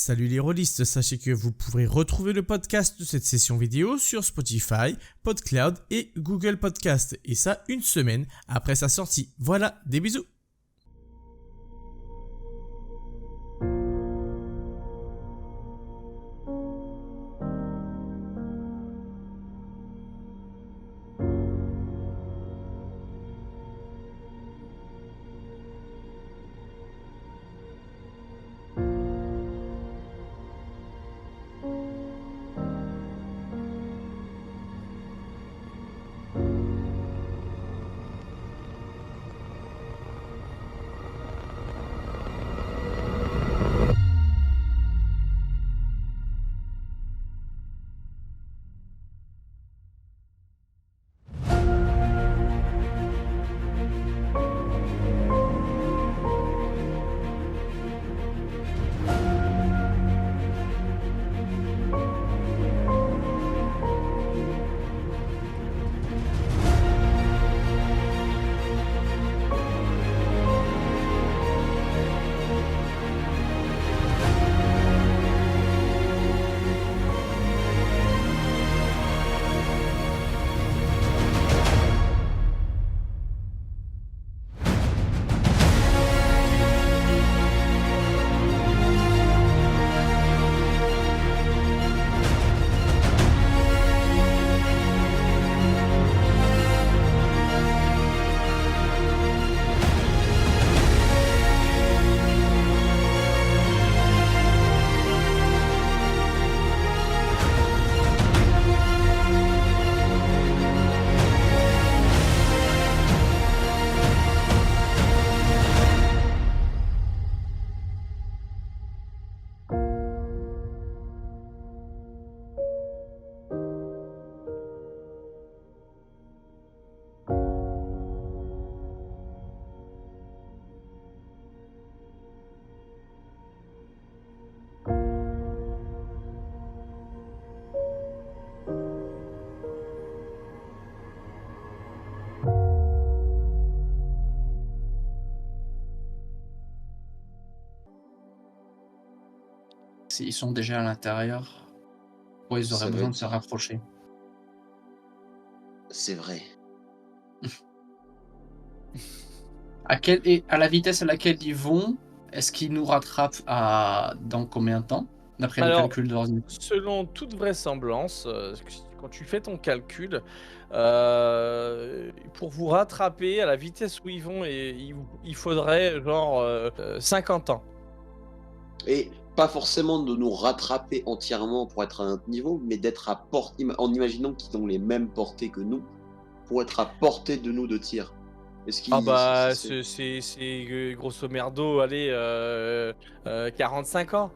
Salut les rôlistes, sachez que vous pourrez retrouver le podcast de cette session vidéo sur Spotify, PodCloud et Google Podcast, et ça une semaine après sa sortie. Voilà, des bisous. S'ils sont déjà à l'intérieur, pourquoi ils auraient besoin de se rapprocher? C'est vrai. À la vitesse à laquelle ils vont, est-ce qu'ils nous rattrapent dans combien de temps? D'après les Alors, calculs de l'ordinateur. selon toute vraisemblance, quand tu fais ton calcul, pour vous rattraper à la vitesse où ils vont, il faudrait genre 50 ans. Et pas forcément de nous rattraper entièrement pour être à notre niveau, mais d'être à portée, en imaginant qu'ils ont les mêmes portées que nous, pour être à portée de nous de tir. Est-ce qu'ils... Ah bah, c'est grosso merdo, allez, 45 ans.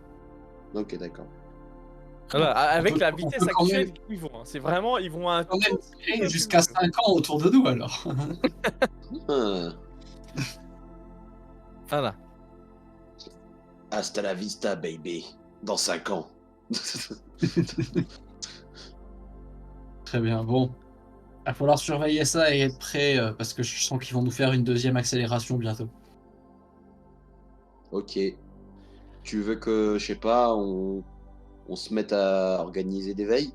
Ok, d'accord. Voilà, avec la on vitesse peut quand actuelle même- où ils vont. C'est vraiment, ils vont à un Quand même tout tirer petit jusqu'à peu plus 5 ans autour de nous alors. Ah. Voilà. Hasta la vista, baby. Dans 5 ans. Très bien, bon. Il va falloir surveiller ça et être prêt parce que je sens qu'ils vont nous faire une deuxième accélération bientôt. Ok. Tu veux que, je sais pas, on se mette à organiser des veilles?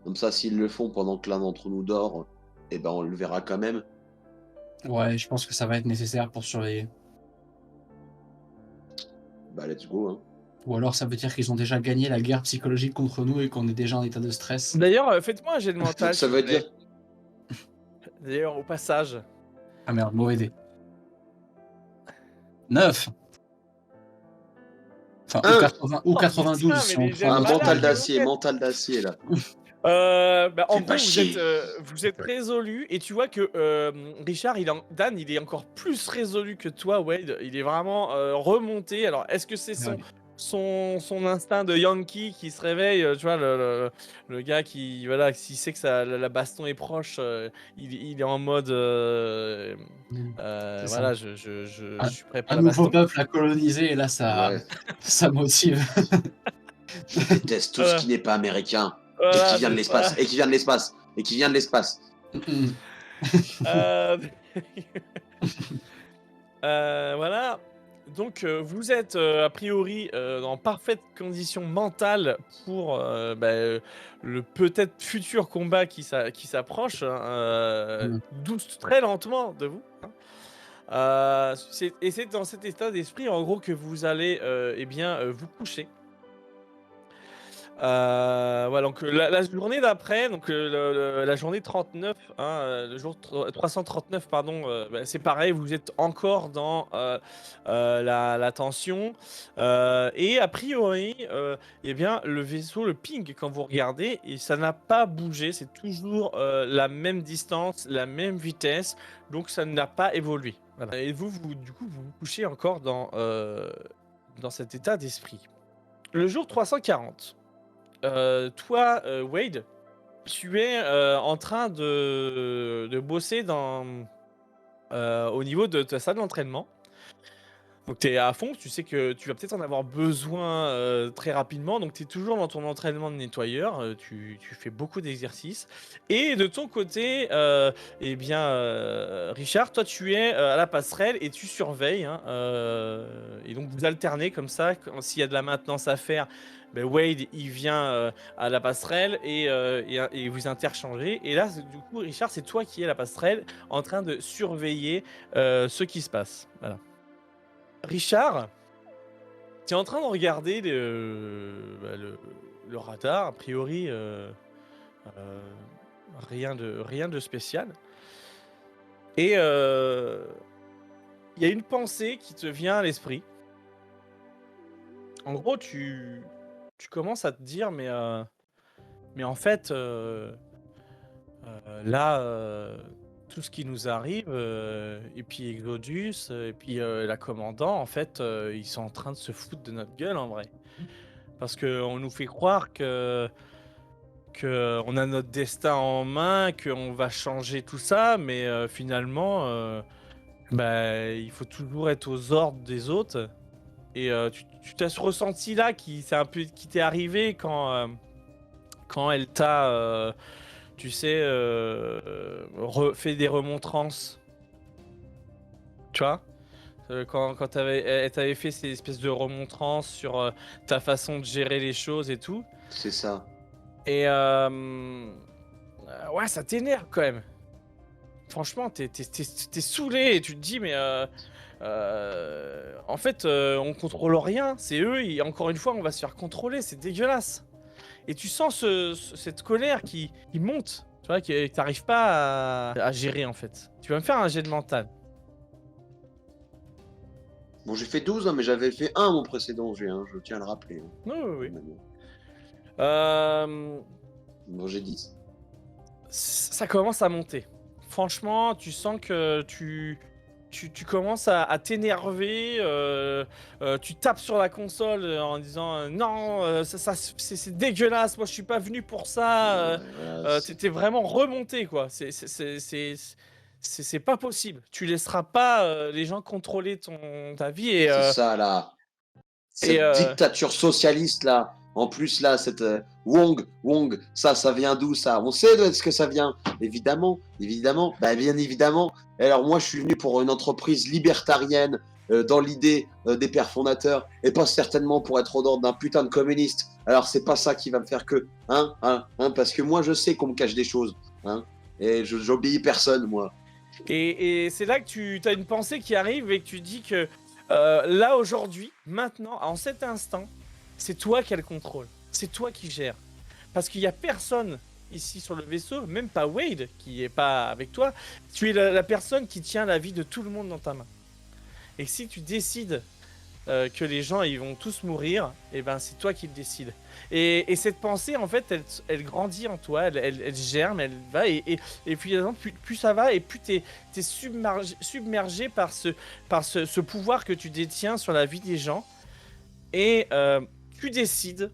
Comme ça, s'ils le font pendant que l'un d'entre nous dort, eh ben on le verra quand même. Ouais, je pense que ça va être nécessaire pour surveiller. Bah, let's go, hein. Ou alors ça veut dire qu'ils ont déjà gagné la guerre psychologique contre nous et qu'on est déjà en état de stress. D'ailleurs, faites-moi un jet de mental. Ça s'il veut vous plaît. dire... D'ailleurs, au passage. Ah merde, mauvais dé. 9. Enfin, ou 92 putain, si mais on les prend jets Un malades, mental d'acier, là. Bah, en Fais pas gros, chier. vous êtes résolu et tu vois que Richard, Dan, il est encore plus résolu que toi, Wade. Il est vraiment remonté. Alors, est-ce que c'est Ouais. son instinct de Yankee qui se réveille, tu vois, le gars qui, voilà, s'il sait que la baston est proche, il est en mode, C'est voilà, ça. je suis prêt pour Un la nouveau baston. peuple à coloniser et là ça, Ouais. ça motive. Je déteste tout Voilà. ce qui n'est pas américain. Voilà, et qui vient de c'est l'espace. ça. Et qui vient de l'espace. Et qui vient de l'espace. Voilà. Donc, vous êtes a priori en parfaite condition mentale pour le peut-être futur combat qui s'approche, hein, très lentement de vous. Hein. C'est dans cet état d'esprit, en gros, que vous allez vous coucher. Voilà, donc la journée d'après, donc la journée 39, hein, le jour 339, pardon, c'est pareil, vous êtes encore dans la tension. Et a priori, le vaisseau, le ping, quand vous regardez, et ça n'a pas bougé, c'est toujours la même distance, la même vitesse, donc ça n'a pas évolué. Voilà. Et du coup, vous vous couchez encore dans cet état d'esprit. Le jour 340. Toi, Wade, tu es en train de bosser au niveau de ta salle d'entraînement. Donc tu es à fond, tu sais que tu vas peut-être en avoir besoin très rapidement, donc tu es toujours dans ton entraînement de nettoyeur, tu fais beaucoup d'exercices. Et de ton côté, Richard, toi tu es à la passerelle et tu surveilles. Hein, et donc vous alternez comme ça, s'il y a de la maintenance à faire, Wade il vient à la passerelle et vous interchangez. Et là, du coup, Richard, c'est toi qui es à la passerelle en train de surveiller ce qui se passe. Voilà. Richard, tu es en train de regarder le radar, a priori rien de spécial. Et il y a une pensée qui te vient à l'esprit. En gros, tu commences à te dire, mais en fait, là, tout ce qui nous arrive, et puis Exodus, et puis la commandant, en fait, ils sont en train de se foutre de notre gueule en vrai. Parce qu'on nous fait croire que on a notre destin en main, qu'on va changer tout ça, mais finalement, il faut toujours être aux ordres des autres. Et tu as ce ressenti-là qui t'est arrivé quand elle t'a... tu sais, fait des remontrances. Tu vois quand elle t'avait fait ces espèces de remontrances sur ta façon de gérer les choses et tout. C'est ça. Et ouais, ça t'énerve quand même. Franchement, t'es saoulé et tu te dis, mais en fait, on contrôle rien. C'est eux, et encore une fois, on va se faire contrôler. C'est dégueulasse. Et tu sens cette colère qui monte. Tu vois, que t'arrives pas à gérer en fait. Tu vas me faire un jet de mental. Bon, j'ai fait 12, hein, mais j'avais fait 1 mon précédent jet, hein, je tiens à le rappeler. Hein. Oui. Bon, j'ai 10. Ça commence à monter. Franchement, tu sens que tu commences à t'énerver, tu tapes sur la console en disant non, c'est dégueulasse, moi je suis pas venu pour ça. Voilà, T'es vraiment remonté quoi. C'est pas possible. Tu laisseras pas les gens contrôler ta vie et c'est ça là. Cette dictature socialiste là. En plus là, cette Wong, ça vient d'où ça? On sait d'où est-ce que ça vient. Évidemment, bien évidemment. Alors moi, je suis venu pour une entreprise libertarienne dans l'idée des pères fondateurs et pas certainement pour être au ordre d'un putain de communiste. Alors c'est pas ça qui va me faire que, parce que moi je sais qu'on me cache des choses, et j'obéis personne moi. Et c'est là que tu as une pensée qui arrive et que tu dis que là aujourd'hui, maintenant, en cet instant, c'est toi qui as le contrôle. C'est toi qui gères. Parce qu'il n'y a personne ici sur le vaisseau, même pas Wade, qui est pas avec toi. Tu es la personne qui tient la vie de tout le monde dans ta main. Et si tu décides que les gens ils vont tous mourir, et ben c'est toi qui le décides. Et cette pensée, en fait, elle grandit en toi, elle germe, elle va, et puis plus ça va, et plus t'es submergé par ce pouvoir que tu détiens sur la vie des gens. Et tu décides,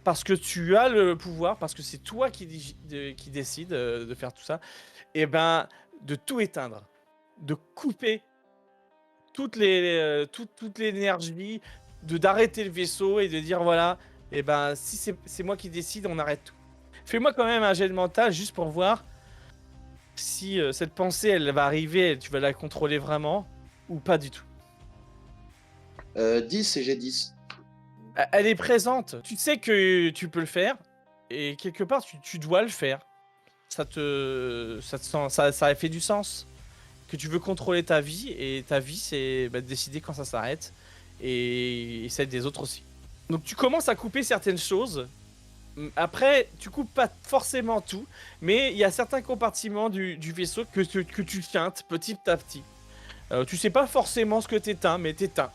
parce que tu as le pouvoir, parce que c'est toi qui décide de faire tout ça, et ben de tout éteindre, de couper toute l'énergie, d'arrêter le vaisseau et de dire voilà, et ben si c'est moi qui décide, on arrête tout. Fais-moi quand même un jet de mental juste pour voir si cette pensée elle va arriver, tu vas la contrôler vraiment ou pas du tout. 10 et j'ai 10. Elle est présente. Tu sais que tu peux le faire. Et quelque part, tu dois le faire. Ça fait du sens. Que tu veux contrôler ta vie. Et ta vie, c'est de décider quand ça s'arrête. Et celle des autres aussi. Donc tu commences à couper certaines choses. Après, tu coupes pas forcément tout. Mais il y a certains compartiments du vaisseau que tu teintes petit à petit. Tu sais pas forcément ce que t'éteins, mais t'éteins.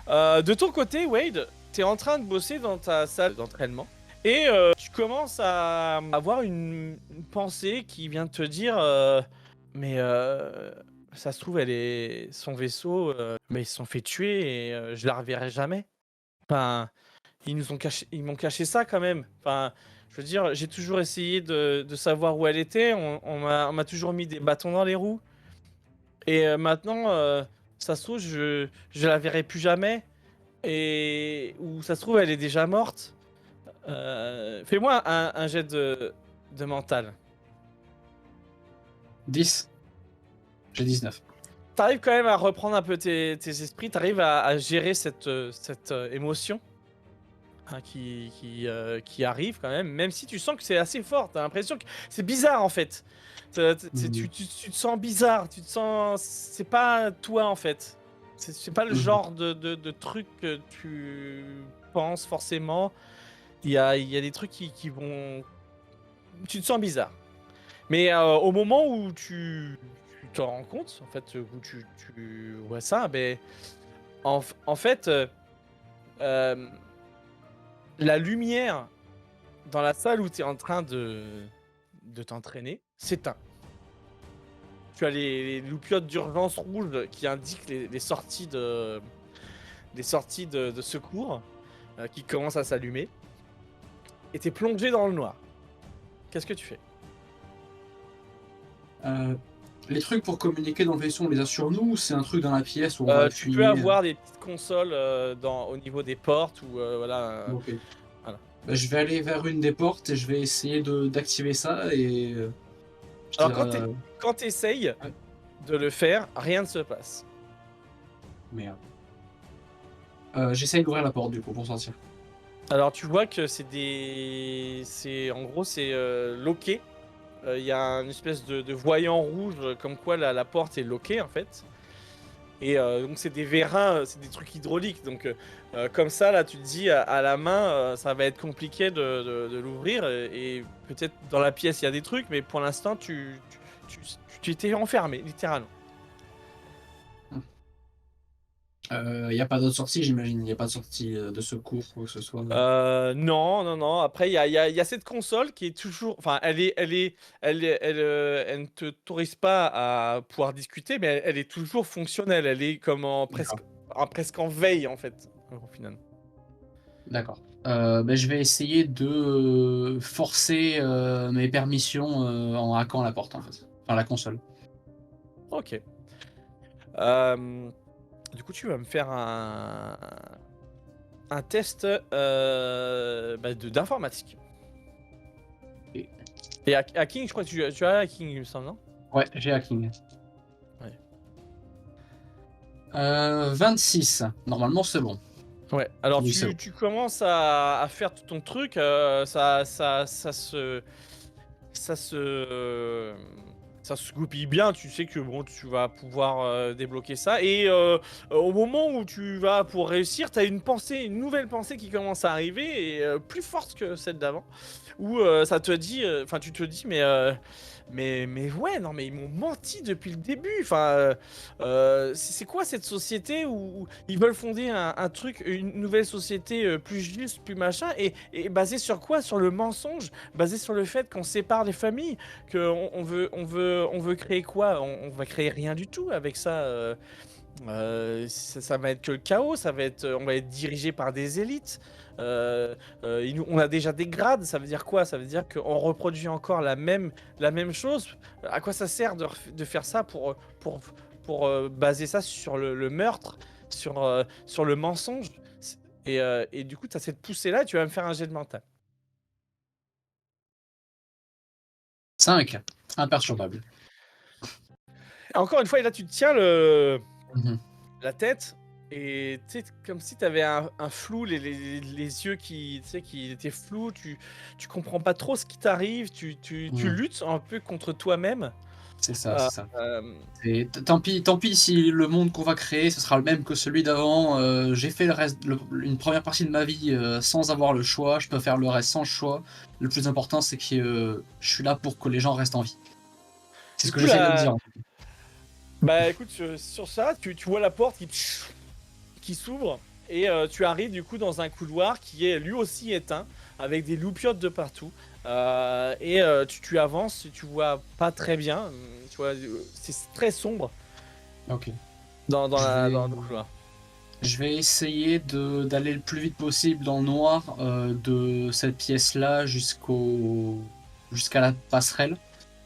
De ton côté, Wade, t'es en train de bosser dans ta salle d'entraînement. Et tu commences à avoir une pensée qui vient de te dire mais ça se trouve, son vaisseau, mais ils se sont fait tuer et je la reverrai jamais. Enfin, ils m'ont caché ça quand même. Enfin, je veux dire, j'ai toujours essayé de savoir où elle était. On m'a toujours mis des bâtons dans les roues. Et maintenant, ça se trouve, je la verrai plus jamais. Ou ça se trouve, elle est déjà morte. Fais-moi un jet de mental. 10. J'ai 19. T'arrives quand même à reprendre un peu tes esprits, t'arrives à gérer cette émotion hein, qui arrive quand même si tu sens que c'est assez fort, t'as l'impression que c'est bizarre en fait. Tu te sens bizarre, tu te sens... C'est pas toi en fait. C'est pas le genre de truc que tu penses forcément. Il y a des trucs qui vont... Tu te sens bizarre. Mais au moment où tu t'en rends compte, en fait, où tu vois ça, ben, en fait, la lumière dans la salle où tu es en train de t'entraîner s'éteint. Tu as les loupiotes d'urgence rouges qui indiquent les sorties de secours qui commencent à s'allumer. Et tu es plongé dans le noir. Qu'est-ce que tu fais? Les trucs pour communiquer dans le vaisseau, on les a sur nous ou c'est un truc dans la pièce où on va Tu peux avoir des petites consoles au niveau des portes ou voilà. Ok. Voilà. Bah, je vais aller vers une des portes et je vais essayer d'activer ça et. Alors quand tu essayes Ouais. de le faire, rien ne se passe. Merde. J'essaye d'ouvrir la porte du coup pour sortir. Alors tu vois que c'est loqué. Il y a une espèce de voyant rouge comme quoi la porte est loquée en fait. Et donc c'est des vérins, c'est des trucs hydrauliques. Donc comme ça là tu te dis à la main ça va être compliqué de l'ouvrir. Et peut-être dans la pièce il y a des trucs mais pour l'instant tu étais enfermé littéralement. Il n'y a pas d'autre sortie, j'imagine. Il n'y a pas de sortie de secours ou quoi que ce soit. Non. Après, il y a cette console qui est toujours. Enfin, elle ne t'autorise pas à pouvoir discuter, mais elle est toujours fonctionnelle. Elle est comme presque en veille, en fait, au final. D'accord. Je vais essayer de forcer mes permissions en hackant la porte en fait. Enfin la console. Ok. Du coup, tu vas me faire un test d'informatique. Et- Et hacking, je crois que tu as hacking, il me semble, non? Ouais, j'ai hacking. Ouais. 26. Normalement c'est bon. Ouais, alors Oui, c'est bon. tu commences à faire tout ton truc, ça se goupille bien, tu sais que bon, tu vas pouvoir débloquer ça. Et au moment où tu vas pour réussir, tu as une nouvelle pensée qui commence à arriver, et plus forte que celle d'avant, où ça te dit, enfin tu te dis, mais ouais, non, mais ils m'ont menti depuis le début. Enfin, c'est quoi cette société où ils veulent fonder un truc, une nouvelle société plus juste, plus machin, et basé sur quoi? Sur le mensonge, basé sur le fait qu'on sépare les familles, qu'on on veut créer quoi? On va créer rien du tout avec ça. Ça va être que le chaos, on va être dirigé par des élites. On a déjà des grades, ça veut dire quoi? Ça veut dire qu'on reproduit encore la même chose. À quoi ça sert de faire ça pour baser ça sur le meurtre, sur le mensonge? Et du coup, tu as cette poussée-là, tu vas me faire un jet de mental. 5. Imperturbable. Encore une fois, et là, tu te tiens Mhm. la tête Et tu sais, comme si tu avais un flou, les yeux qui, tu sais, qui étaient flous, tu comprends pas trop ce qui t'arrive, tu Hmm. luttes un peu contre toi-même. C'est ça, Euh, c'est ça. euh, Tant pis si le monde qu'on va créer, ce sera le même que celui d'avant. J'ai fait une première partie de ma vie sans avoir le choix. Je peux faire le reste sans choix. Le plus important, c'est que je suis là pour que les gens restent en vie. C'est du ce que coup, j'essaie de me dire. bah écoute, sur ça, tu vois la porte qui s'ouvre et tu arrives du coup dans un couloir qui est lui aussi éteint avec des loupiottes de partout. Tu avances, tu vois pas très bien, tu vois, c'est très sombre Ok. Je dans vais, le couloir. je vais essayer d'aller le plus vite possible dans le noir de cette pièce-là jusqu'à la passerelle.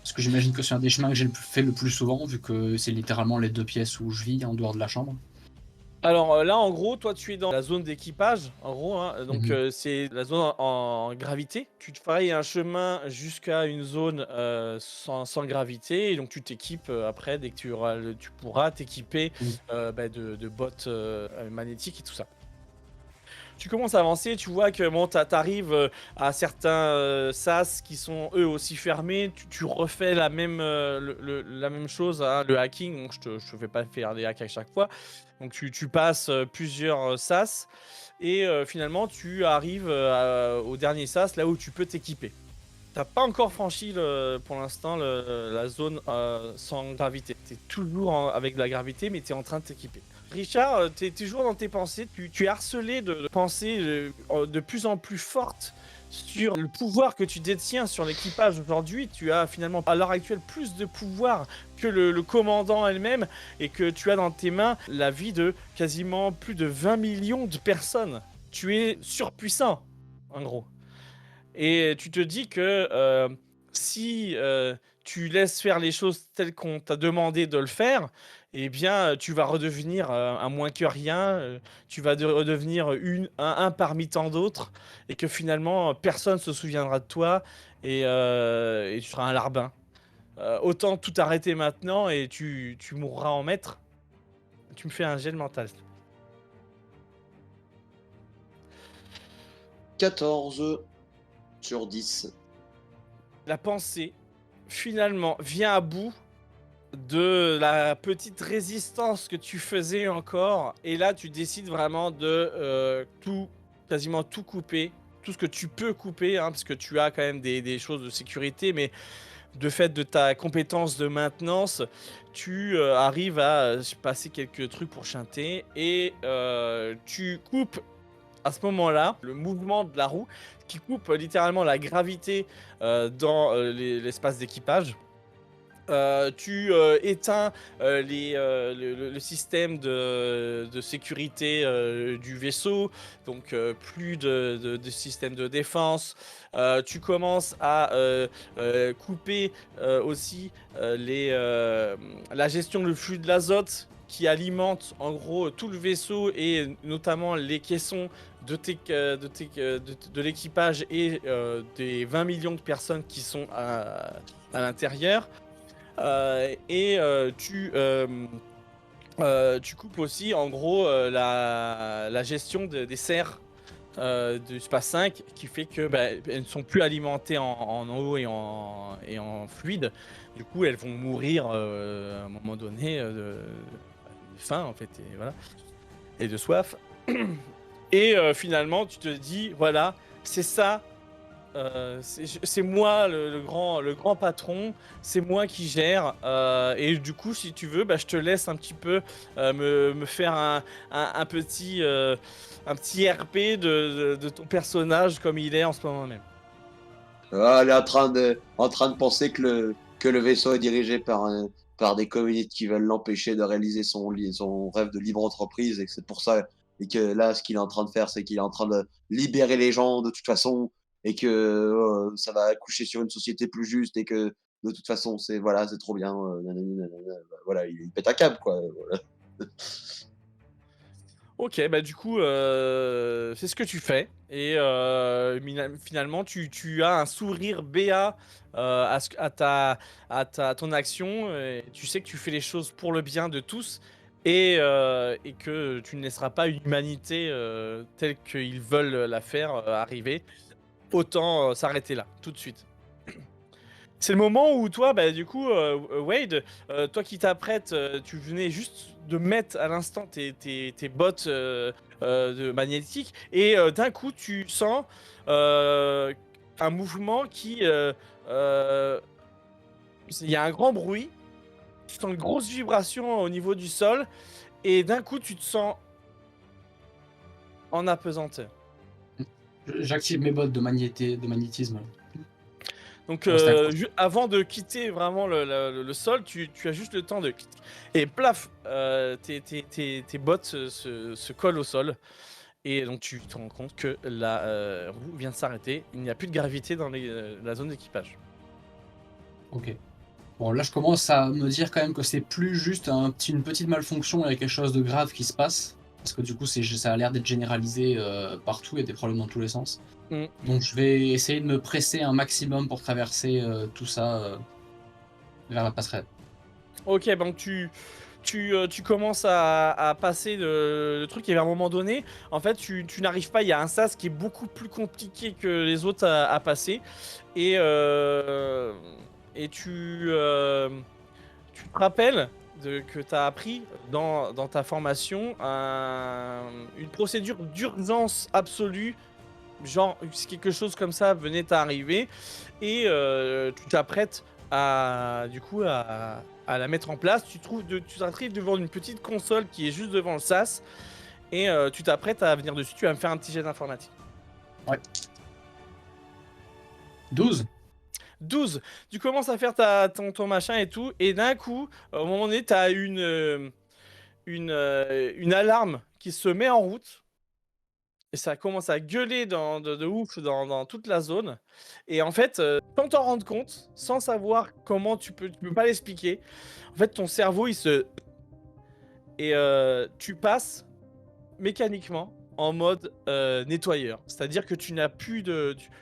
Parce que j'imagine que c'est un des chemins que j'ai fait le plus souvent, vu que c'est littéralement les 2 pièces où je vis en dehors de la chambre. Alors là, en gros, toi, tu es dans la zone d'équipage, en gros, hein, donc Mhm. c'est la zone en gravité. Tu te ferais un chemin jusqu'à une zone sans gravité, et donc tu t'équipes après, dès que tu pourras t'équiper Mhm. de bottes magnétiques et tout ça. Tu commences à avancer, tu vois que bon, t'arrives à certains sas qui sont eux aussi fermés. Tu refais la même chose, hein, le hacking. Donc je te fais pas faire des hacks à chaque fois. Donc tu passes plusieurs sas et finalement tu arrives au dernier sas, là où tu peux t'équiper. T'as pas encore franchi pour l'instant la zone sans gravité. T'es toujours avec de la gravité, mais t'es en train de t'équiper. Richard, t'es toujours dans tes pensées. Tu es harcelé de pensées de plus en plus fortes sur le pouvoir que tu détiens sur l'équipage aujourd'hui. Tu as finalement à l'heure actuelle plus de pouvoir que le commandant elle-même et que tu as dans tes mains la vie de quasiment plus de 20 millions de personnes. Tu es surpuissant, en gros. Et tu te dis que si tu laisses faire les choses telles qu'on t'a demandé de le faire, eh bien, tu vas redevenir un moins que rien, tu vas redevenir un parmi tant d'autres, et que finalement, personne ne se souviendra de toi, et tu seras un larbin. Autant tout arrêter maintenant, et tu mourras en maître. Tu me fais un jet de mental. 14/10. La pensée, finalement, vient à bout de la petite résistance que tu faisais encore. Et là, tu décides vraiment de quasiment tout couper. Tout ce que tu peux couper, hein, parce que tu as quand même des choses de sécurité, mais de fait de ta compétence de maintenance, tu arrives à passer quelques trucs pour chanter et tu coupes à ce moment-là le mouvement de la roue qui coupe littéralement la gravité dans l'espace d'équipage. Tu éteins le système de sécurité du vaisseau, donc plus de système de défense. Tu commences à couper aussi la gestion du flux de l'azote qui alimente en gros tout le vaisseau et notamment les caissons de l'équipage et des 20 millions de personnes qui sont à l'intérieur. Tu coupes aussi en gros la gestion des serres du SPA 5 qui fait que elles ne sont plus alimentées en eau et en fluide. Du coup, elles vont mourir à un moment donné de faim en fait, et voilà, et de soif. Et finalement, tu te dis voilà, c'est ça. C'est moi le grand patron, c'est moi qui gère. Et du coup, si tu veux, je te laisse un petit peu me faire un petit RP de ton personnage comme il est en ce moment même. Ah, elle est en train de penser que le vaisseau est dirigé par des communistes qui veulent l'empêcher de réaliser son rêve de libre entreprise et que c'est pour ça. Et que là, ce qu'il est en train de faire, c'est qu'il est en train de libérer les gens de toute façon et que ça va accoucher sur une société plus juste et que de toute façon, c'est trop bien. Nanani, nanana. Voilà, il pète un câble, quoi. Voilà. Ok, du coup, c'est ce que tu fais. Et finalement, tu as un sourire béat à ton action. Et tu sais que tu fais les choses pour le bien de tous. et que tu ne laisseras pas une humanité telle qu'ils veulent la faire arriver. Autant s'arrêter là, tout de suite. C'est le moment où toi, bah, du coup, Wade, toi qui t'apprêtes, tu venais juste de mettre à l'instant tes bottes de magnétiques, et d'un coup, tu sens un mouvement qui... il y a un grand bruit, tu sens une grosse vibration au niveau du sol, et d'un coup, tu te sens en apesanteur. J'active mes bottes de magnétisme. Donc, Reste accroché. avant de quitter vraiment le sol, tu as juste le temps de... Et plaf, tes bottes se collent au sol. Et donc, tu te rends compte que la roue vient de s'arrêter. Il n'y a plus de gravité dans la zone d'équipage. Ok. Bon, là, je commence à me dire quand même que c'est plus juste une petite malfonction, il y a quelque chose de grave qui se passe. Parce que du coup, ça a l'air d'être généralisé partout, il y a des problèmes dans tous les sens. Mm. Donc, je vais essayer de me presser un maximum pour traverser tout ça vers la passerelle. Ok, donc tu commences à passer le truc, et à un moment donné, en fait, tu n'arrives pas. Il y a un sas qui est beaucoup plus compliqué que les autres à passer. Et, tu te rappelles que tu as appris dans ta formation une procédure d'urgence absolue. Genre, si quelque chose comme ça venait t'arriver, et tu t'apprêtes du coup, à la mettre en place. Tu t'arrives devant une petite console qui est juste devant le sas, et tu t'apprêtes à venir dessus. Tu vas me faire un petit jet d'informatique. 12. 12. Tu commences à faire ton machin et tout, et d'un coup, au moment donné, tu as une alarme qui se met en route. Et ça commence à gueuler de ouf dans toute la zone. Et en fait, sans t'en rendre compte, sans savoir comment tu peux pas l'expliquer, en fait, ton cerveau, et tu passes mécaniquement en mode nettoyeur. C'est-à-dire que tu n'as plus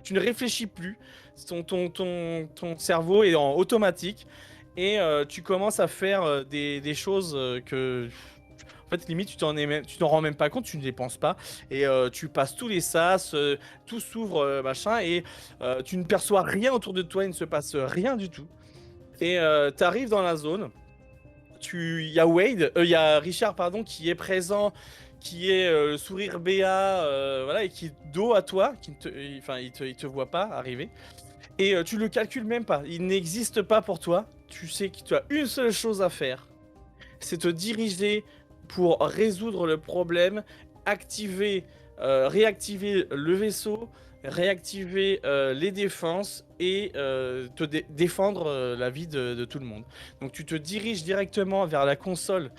tu ne réfléchis plus. Ton cerveau est en automatique, et tu commences à faire des choses que... En fait, limite, tu t'en rends même pas compte, tu ne les penses pas. Et tu passes tous les sas, tout s'ouvre, machin, et tu ne perçois rien autour de toi, il ne se passe rien du tout. Et tu arrives dans la zone. Il y a il y a Richard, pardon, qui est présent, qui est le sourire béat, voilà, et qui est dos à toi, il te voit pas arriver. Et tu le calcules même pas, il n'existe pas pour toi. Tu sais que tu as une seule chose à faire, c'est te diriger pour résoudre le problème, réactiver le vaisseau, réactiver les défenses, et défendre la vie de tout le monde. Donc tu te diriges directement vers la console,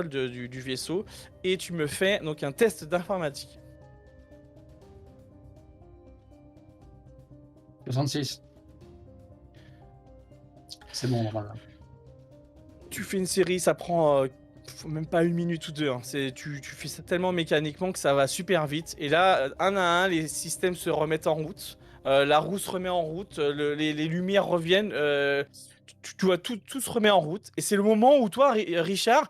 du vaisseau, et tu me fais donc un test d'informatique. 66. C'est bon, normalement. Tu fais une série, ça prend même pas 1 minute ou 2. Hein. Tu fais ça tellement mécaniquement que ça va super vite. Et là, un à un, les systèmes se remettent en route. La roue se remet en route. Les lumières reviennent. Tu vois, tout se remet en route. Et c'est le moment où toi, Richard,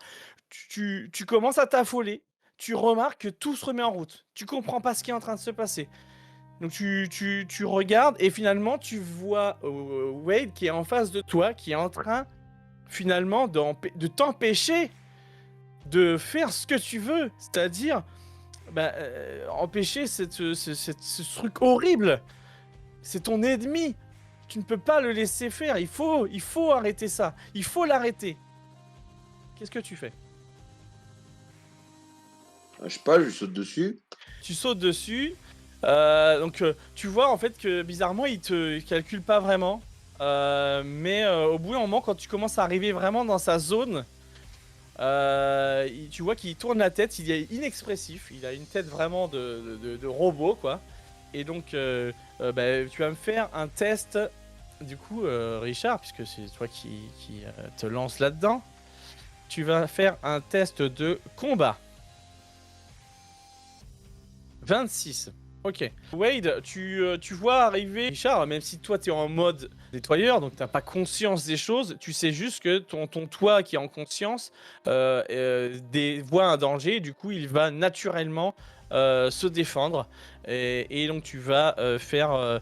tu commences à t'affoler. Tu remarques que tout se remet en route. Tu comprends pas ce qui est en train de se passer. Donc tu regardes, et finalement tu vois Wade qui est en face de toi, qui est en train finalement de t'empêcher de faire ce que tu veux, c'est-à-dire empêcher ce truc horrible. C'est ton ennemi, tu ne peux pas le laisser faire, il faut arrêter ça, il faut l'arrêter. Qu'est-ce que tu fais? Je sais pas, je saute dessus. Tu sautes dessus, donc tu vois en fait que bizarrement il te calcule pas vraiment, mais au bout d'un moment, quand tu commences à arriver vraiment dans sa zone, tu vois qu'il tourne la tête, il est inexpressif, il a une tête vraiment de robot, quoi. Et donc tu vas me faire un test, du coup, Richard, puisque c'est toi qui te lance là-dedans. Tu vas faire un test de combat. 26. Ok. Wade, tu vois arriver Richard, même si toi t'es en mode nettoyeur, donc t'as pas conscience des choses, tu sais juste que ton toi qui est en conscience voit un danger, du coup il va naturellement se défendre. Et donc tu vas faire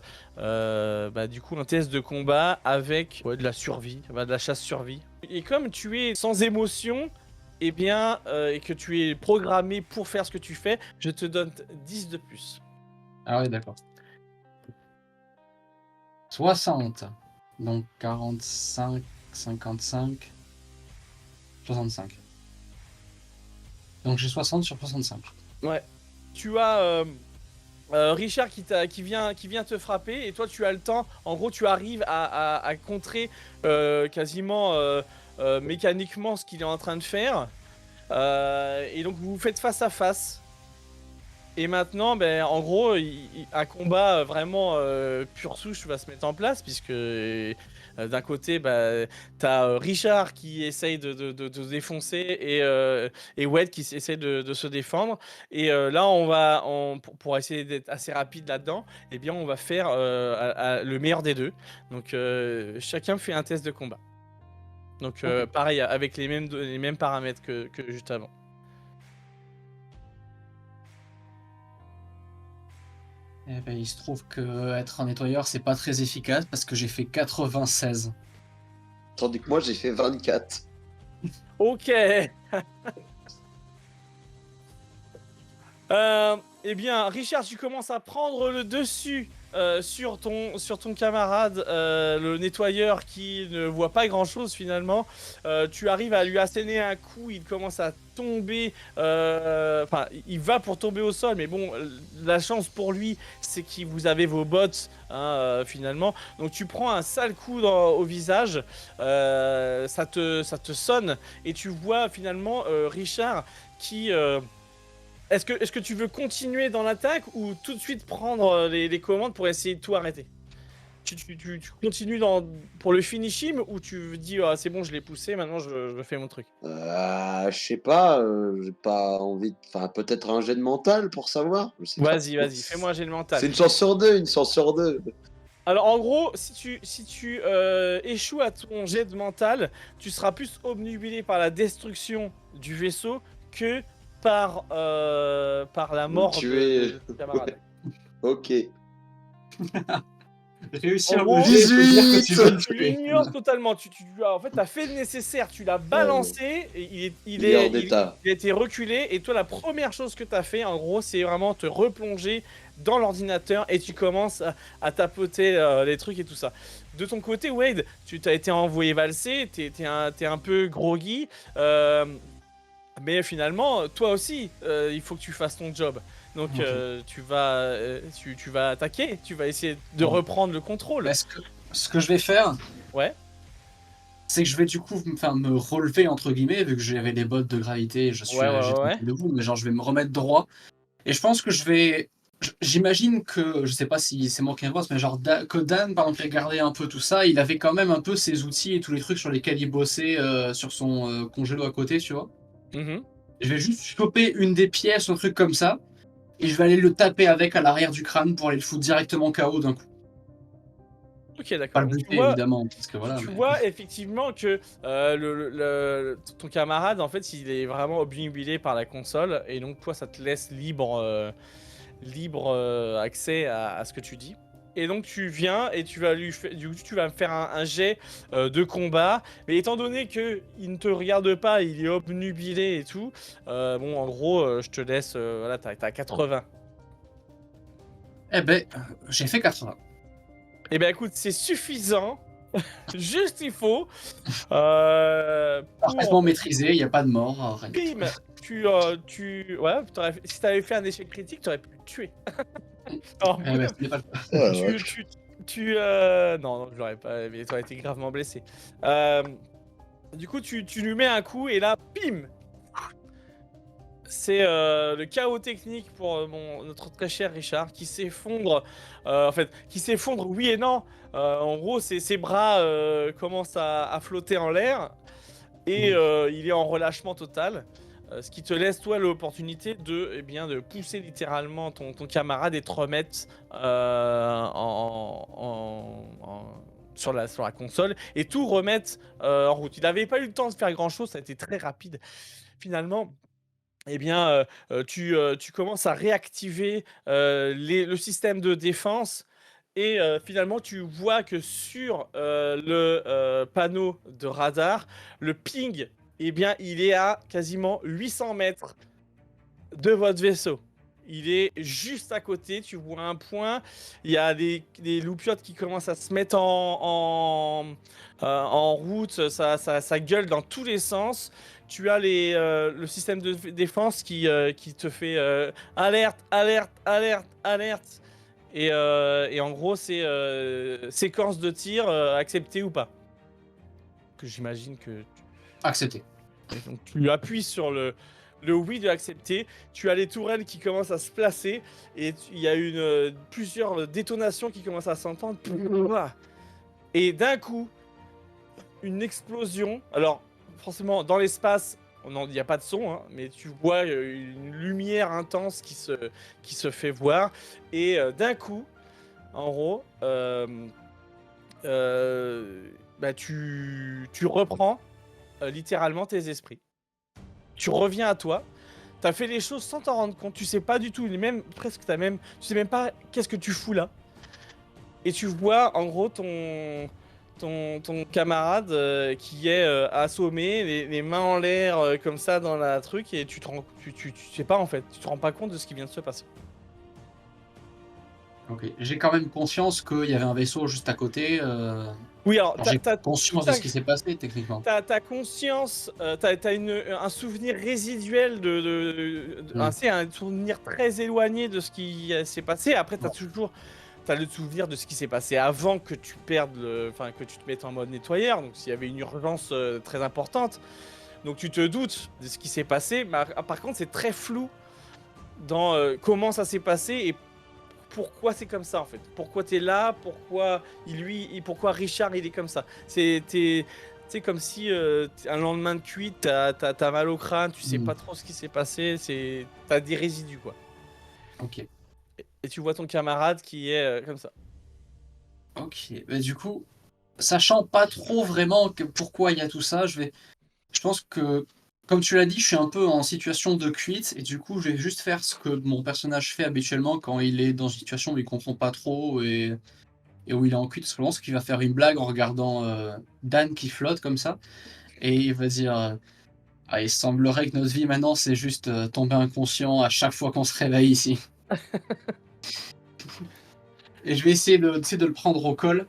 du coup un test de combat avec de la survie, de la chasse-survie. Et comme tu es sans émotion, et que tu es programmé pour faire ce que tu fais, je te donne 10 de plus. Ah ouais, d'accord. 60. Donc 45, 55, 65. Donc j'ai 60 sur 65. Ouais. Tu as Richard qui vient te frapper et toi tu as le temps. En gros, tu arrives à contrer quasiment mécaniquement ce qu'il est en train de faire. Et donc vous vous faites face à face. Et maintenant, en gros, un combat vraiment pure souche va se mettre en place, puisque d'un côté, t'as Richard qui essaye de défoncer et Wade qui essaye de se défendre. Et là, pour essayer d'être assez rapide là-dedans, eh bien, on va faire le meilleur des deux. Donc, chacun fait un test de combat. Donc, pareil, avec les mêmes paramètres que juste avant. Eh ben, il se trouve que être un nettoyeur, c'est pas très efficace parce que j'ai fait 96. Tandis que moi, j'ai fait 24. Ok. Eh bien, Richard, tu commences à prendre le dessus sur ton camarade, le nettoyeur qui ne voit pas grand-chose finalement. Tu arrives à lui asséner un coup, il commence à tomber. Enfin, il va pour tomber au sol, mais bon, la chance pour lui, c'est que vous avez vos bottes finalement. Donc tu prends un sale coup au visage, ça te sonne et tu vois finalement Richard qui... Est-ce que tu veux continuer dans l'attaque ou tout de suite prendre les commandes pour essayer de tout arrêter? Tu continues pour le finishing ou tu dis c'est bon, je l'ai poussé, maintenant je fais mon truc? Je sais pas, j'ai pas envie de... Enfin, peut-être un jet de mental pour savoir. Je sais pas. Vas-y, fais-moi un jet de mental. C'est une chance sur deux, une chance sur deux. Alors en gros, si tu échoues à ton jet de mental, tu seras plus obnubilé par la destruction du vaisseau que par la mort de ton camarade. Ok. Réussir En gros, le jet, faut dire que 18. tu veux le Tu tuer. l'ignores totalement. En fait, t'as fait le nécessaire. Tu l'as balancé. Et Il est hors d'état. il a été reculé. Et toi, la première chose que t'as fait, en gros, c'est vraiment te replonger dans l'ordinateur et tu commences à tapoter les trucs et tout ça. De ton côté, Wade, tu t'as été envoyé valser. T'es un peu groggy. Mais finalement, toi aussi, il faut que tu fasses ton job. Donc Ok. tu vas attaquer, tu vas essayer de reprendre le contrôle. Ce que je vais faire, Ouais. c'est que je vais du coup me relever entre guillemets, vu que j'avais des bottes de gravité, et Ouais. j'étais debout, mais genre je vais me remettre droit. Et je pense que j'imagine que, je sais pas si c'est moi qui invente, mais genre que Dan, par exemple, regardait un peu tout ça, il avait quand même un peu ses outils et tous les trucs sur lesquels il bossait sur son congélo à côté, tu vois. Mhm. Je vais juste choper une des pièces, un truc comme ça, et je vais aller le taper avec à l'arrière du crâne pour aller le foutre directement KO d'un coup. Ok, Pas d'accord. le Donc, buter évidemment, parce que voilà. tu Mais... vois effectivement que ton camarade, en fait, il est vraiment obnubilé par la console. Et donc, toi, ça te laisse libre accès à ce que tu dis. Et donc, tu viens et tu vas tu vas me faire un jet de combat. Mais étant donné qu'il ne te regarde pas, il est obnubilé et tout. Bon, en gros, je te laisse. Voilà, t'as 80. Eh ben, j'ai fait 80. Eh ben écoute, c'est suffisant. Juste il faut. Parfaitement maîtrisé, il n'y a pas de mort. Rien. Bim, ouais, si t'avais fait un échec critique, t'aurais pu le tuer. Alors, Eh ben, ce n'est pas le cas. Ouais, non, je l'aurais pas, mais t'aurais été gravement blessé. Du coup, tu lui mets un coup et là, bim. C'est le chaos technique pour notre très cher Richard qui s'effondre. En fait, qui s'effondre, oui et non. En gros, ses bras commencent à flotter en l'air et il est en relâchement total. Ce qui te laisse toi l'opportunité de pousser littéralement ton camarade et te remettre sur la console et tout remettre en route. Il n'avait pas eu le temps de faire grand chose, ça a été très rapide. Finalement, tu commences à réactiver le système de défense. Et finalement, tu vois que sur le panneau de radar, le ping, il est à quasiment 800 mètres de votre vaisseau. Il est juste à côté, tu vois un point, il y a des loupiotes qui commencent à se mettre en route, ça gueule dans tous les sens. Tu as le système de défense qui te fait alerte, alerte, alerte, alerte. Et en gros, c'est séquence de tir acceptée ou pas. Que j'imagine que Accepté. donc, tu appuies sur le oui de accepter. Tu as les tourelles qui commencent à se placer et il y a plusieurs détonations qui commencent à s'entendre. Et d'un coup, une explosion. Alors, forcément, dans l'espace, il n'y a pas de son, hein, mais tu vois une lumière intense qui se fait voir. Et d'un coup, en gros, tu reprends littéralement tes esprits. Tu reviens à toi. Tu as fait les choses sans t'en rendre compte. Tu sais pas du tout, tu sais même pas qu'est-ce que tu fous là. Et tu vois en gros ton camarade qui est assommé, les mains en l'air comme ça dans la truc, et tu sais pas en fait, tu te rends pas compte de ce qui vient de se passer. Ok. J'ai quand même conscience qu'il y avait un vaisseau juste à côté. Oui, alors J'ai conscience de ce qui s'est passé techniquement. T'as conscience, t'as un souvenir résiduel un souvenir très éloigné de ce qui s'est passé. Après, t'as le souvenir de ce qui s'est passé avant que tu que tu te mettes en mode nettoyeur. Donc, s'il y avait une urgence très importante, donc tu te doutes de ce qui s'est passé. Mais par contre, c'est très flou dans comment ça s'est passé et pourquoi c'est comme ça en fait. Pourquoi t'es là, pourquoi Richard il est comme ça. C'est comme si un lendemain de cuite, t'as mal au crâne, tu sais pas trop ce qui s'est passé, t'as des résidus quoi. Ok. Et tu vois ton camarade qui est comme ça. Ok. Mais du coup, sachant pas trop vraiment pourquoi il y a tout ça, je pense que, comme tu l'as dit, je suis un peu en situation de cuite et du coup, je vais juste faire ce que mon personnage fait habituellement quand il est dans une situation où il comprend pas trop et où il est en cuite. Parce que je pense qu'il va faire une blague en regardant Dan qui flotte comme ça et il va dire il semblerait que notre vie maintenant c'est juste tomber inconscient à chaque fois qu'on se réveille ici. Et je vais essayer de le prendre au col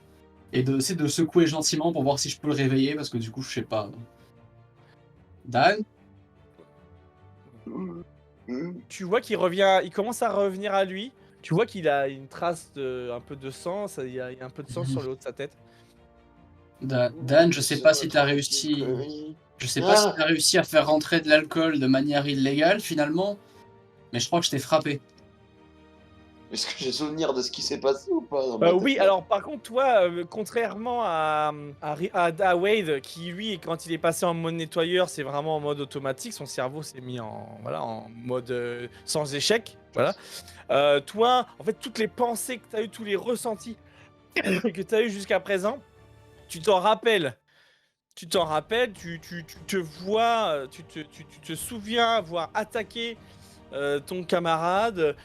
et essayer de le secouer gentiment pour voir si je peux le réveiller parce que du coup, je sais pas. Dan? Tu vois qu'il revient, il commence à revenir à lui. Tu vois qu'il a une trace un peu de sang, il y a un peu de sang sur le haut de sa tête. Dan, je sais pas si t'as réussi. Je sais pas si t'as réussi à faire rentrer de l'alcool de manière illégale finalement, mais je crois que je t'ai frappé. Est-ce que j'ai souvenir de ce qui s'est passé ou pas dans ma tête, Oui, là alors par contre, toi, contrairement à Wade, qui lui, quand il est passé en mode nettoyeur, c'est vraiment en mode automatique, son cerveau s'est mis en mode sans échec. Voilà. Toi, en fait, toutes les pensées que tu as eues, tous les ressentis que tu as eu jusqu'à présent, tu t'en rappelles. Tu te vois, tu te souviens avoir attaqué ton camarade,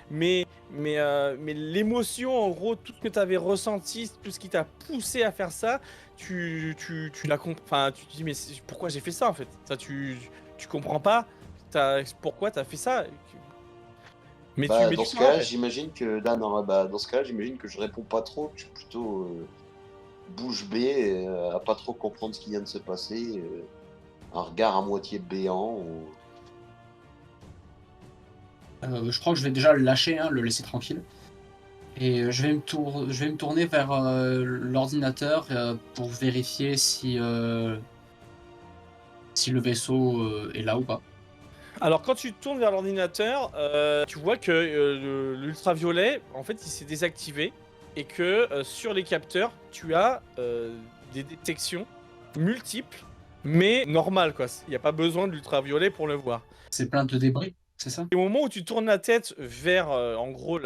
mais l'émotion, en gros, tout ce que tu avais ressenti, tout ce qui t'a poussé à faire ça, tu l'as enfin, tu te dis mais pourquoi j'ai fait ça en fait, ça tu comprends pas pourquoi t'as fait ça, mais dans ce cas-là, j'imagine que là, non, dans ce cas-là, j'imagine que je réponds pas trop, que je suis plutôt bouche bée, à pas trop comprendre ce qui vient de se passer, un regard à moitié béant. Je crois que je vais déjà le lâcher, le laisser tranquille. Et je vais me tourner vers l'ordinateur pour vérifier si le vaisseau est là ou pas. Alors quand tu te tournes vers l'ordinateur, tu vois que l'ultraviolet, en fait, il s'est désactivé et que sur les capteurs, tu as des détections multiples mais normal quoi. Il n'y a pas besoin de l'ultraviolet pour le voir. C'est plein de débris, c'est ça? Et au moment où tu tournes la tête vers, en gros,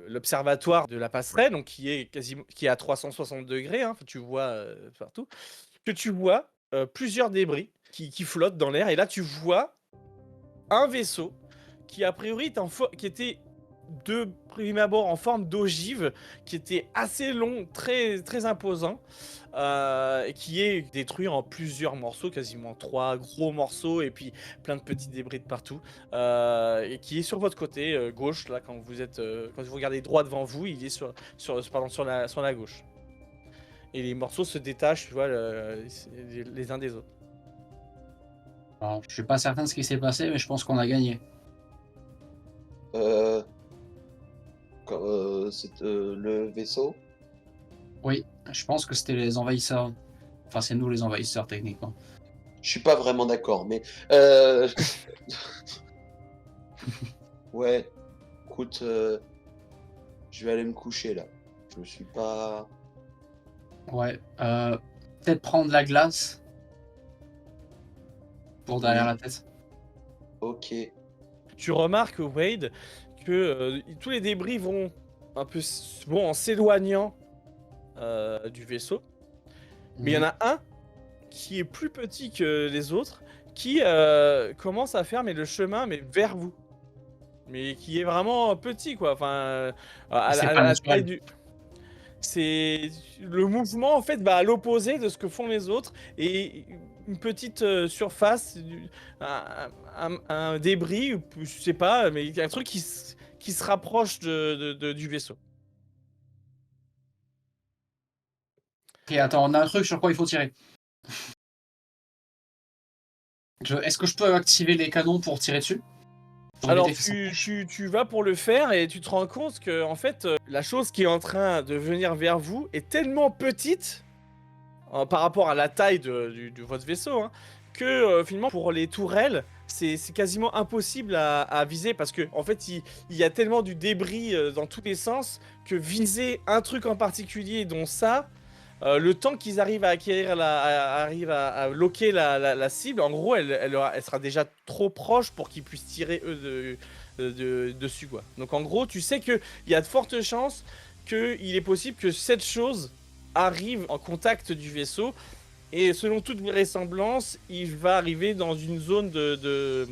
l'observatoire de la passerelle, donc qui est à 360 degrés, hein, tu vois partout, que tu vois plusieurs débris qui flottent dans l'air. Et là, tu vois un vaisseau qui, a priori, qui était de prime abord en forme d'ogive, qui était assez long, très, très imposant, et qui est détruit en plusieurs morceaux, quasiment 3 gros morceaux, et puis plein de petits débris de partout, et qui est sur votre côté gauche, là, quand vous regardez droit devant vous, il est sur la gauche. Et les morceaux se détachent, tu vois, les uns des autres. Alors, je suis pas certain de ce qui s'est passé, mais je pense qu'on a gagné. C'est le vaisseau. Oui, je pense que c'était les envahisseurs. Enfin, c'est nous les envahisseurs, techniquement. Je suis pas vraiment d'accord, mais ouais. Écoute, je vais aller me coucher là. Je me suis pas. Ouais, peut-être prendre la glace pour derrière Oui. la tête. Ok. Tu remarques, Wade, que tous les débris vont en s'éloignant du vaisseau. Mais il y en a un qui est plus petit que les autres, qui commence à faire le chemin vers vous. Mais qui est vraiment petit, quoi. Enfin, à C'est la pas taille naturel. du... C'est le mouvement en fait va à l'opposé de ce que font les autres, et une petite surface, un débris, je sais pas, mais un truc qui se rapproche du vaisseau. Ok, attends, on a un truc sur quoi il faut tirer. Est-ce que je peux activer les canons pour tirer dessus? Pour Alors éviter que ça touche. tu vas pour le faire et tu te rends compte que en fait la chose qui est en train de venir vers vous est tellement petite par rapport à la taille de votre vaisseau, hein, que finalement pour les tourelles c'est quasiment impossible à viser, parce que en fait il y a tellement du débris dans tous les sens que viser un truc en particulier, dont ça, le temps qu'ils arrivent à acquérir à loquer la cible, en gros elle sera déjà trop proche pour qu'ils puissent tirer eux dessus, quoi. Donc en gros tu sais qu'il y a de fortes chances qu'il est possible que cette chose arrive en contact du vaisseau, et selon toute vraisemblance il va arriver dans une zone de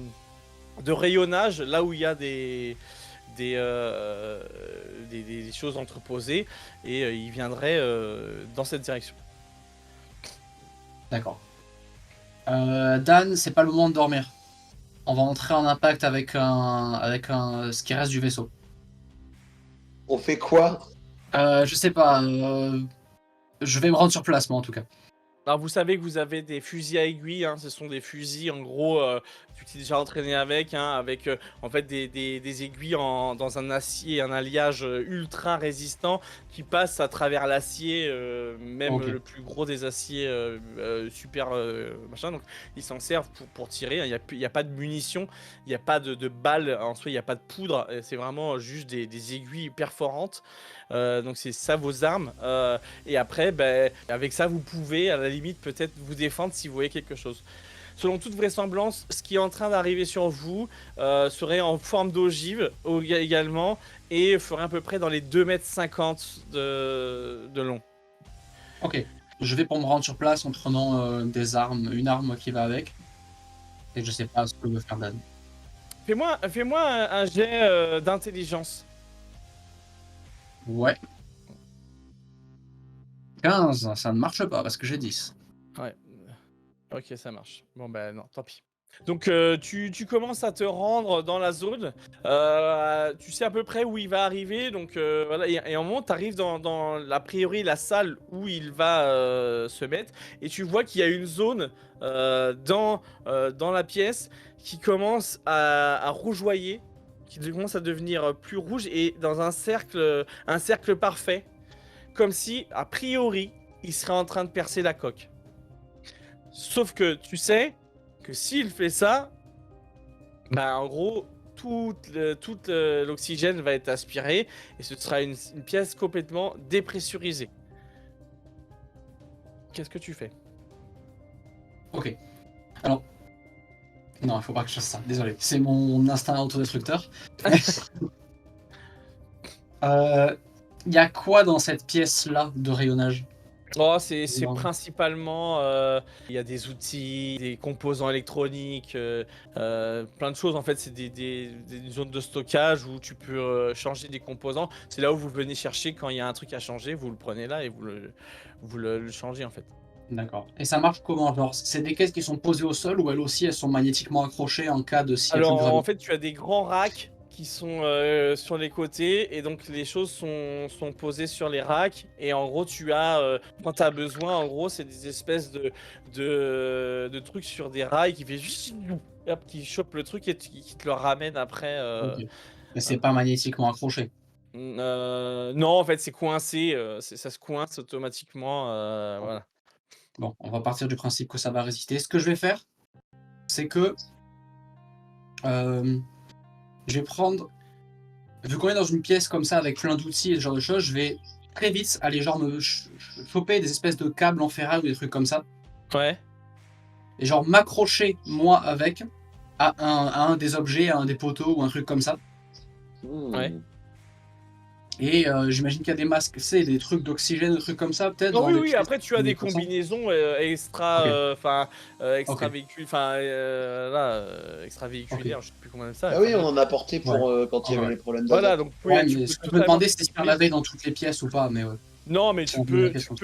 rayonnage, là où il y a des choses entreposées, et il viendrait dans cette direction. D'accord. Dan, c'est pas le moment de dormir. On va entrer en impact avec ce qui reste du vaisseau. On fait quoi? Je sais pas. Je vais me rendre sur place, moi, en tout cas. Alors vous savez que vous avez des fusils à aiguilles, hein, ce sont des fusils en gros, tu t'es déjà entraîné avec, hein, avec en fait des aiguilles dans un acier, un alliage ultra résistant qui passe à travers l'acier, même Ok. le plus gros des aciers super machin, donc ils s'en servent pour tirer, hein. Il y a pas de munitions, il n'y a pas de balles en soi, il n'y a pas de poudre, c'est vraiment juste des aiguilles perforantes, donc c'est ça vos armes. Et après, avec ça, vous pouvez, à la limite, peut-être vous défendre si vous voyez quelque chose. Selon toute vraisemblance, ce qui est en train d'arriver sur vous serait en forme d'ogive également, et ferait à peu près dans les 2,50 m de long. Ok. Je vais pour me rendre sur place en prenant des armes, une arme qui va avec. Et je sais pas ce que veut faire Dan. Fais-moi un jet d'intelligence. Ouais. 15, ça ne marche pas parce que j'ai 10. Ouais. Ok, ça marche. Bon, ben non, tant pis. Donc, tu commences à te rendre dans la zone. Tu sais à peu près où il va arriver. Donc, voilà. Et en moment, tu arrives dans, a priori, la salle où il va se mettre. Et tu vois qu'il y a une zone dans la pièce qui commence à rougeoyer, qui commence à devenir plus rouge, et dans un cercle parfait. Comme si, a priori, il serait en train de percer la coque. Sauf que tu sais que s'il fait ça, en gros, tout l'oxygène va être aspiré, et ce sera une pièce complètement dépressurisée. Qu'est-ce que tu fais? Ok. Alors, non, il faut pas que je fasse ça. Désolé, c'est mon instinct autodestructeur. Il y a quoi dans cette pièce-là de rayonnage? Oh, c'est Non. principalement, il y a des outils, des composants électroniques, plein de choses. En fait, c'est des zones de stockage où tu peux changer des composants. C'est là où vous venez chercher quand il y a un truc à changer, vous le prenez là et le changez en fait. D'accord. Et ça marche comment? Genre, c'est des caisses qui sont posées au sol ou elles aussi elles sont magnétiquement accrochées en cas de s'il y a plus de Alors en gravité? fait, tu as des grands racks qui sont sur les côtés et donc les choses sont posées sur les racks et en gros tu as quand tu as besoin en gros c'est des espèces de trucs sur des rails qui fait juste hop, qui chope le truc et qui te le ramène après Ok. Mais c'est pas magnétiquement accroché. non en fait c'est coincé ça se coince automatiquement voilà. Bon, on va partir du principe que ça va résister. Ce que je vais faire, c'est que euh, je vais prendre, vu qu'on est dans une pièce comme ça avec plein d'outils et ce genre de choses, je vais très vite aller genre me choper des espèces de câbles en ferraille ou des trucs comme ça Ouais. et genre m'accrocher moi avec à un des objets, à un des poteaux ou un truc comme ça. Ouais. Et j'imagine qu'il y a des masques, c'est des trucs d'oxygène, des trucs comme ça peut-être Non, dans oui, les oui, pièces après tu as où des ils font ça. combinaisons extra, Ok. enfin, Ok. extra véhicule, enfin, là, extra Ok. véhiculaire, je sais plus comment on appelle ça. Ah Enfin, oui, on bref. en a porté Ouais. pour quand il y Ok, avait ouais. les problèmes Voilà, d'azote. donc Ouais, tu mais peux ce que je me totalement demandais, c'est si ça utiliser. l'avait dans toutes les pièces ou pas, mais ouais. Non, mais C'est un peu la question.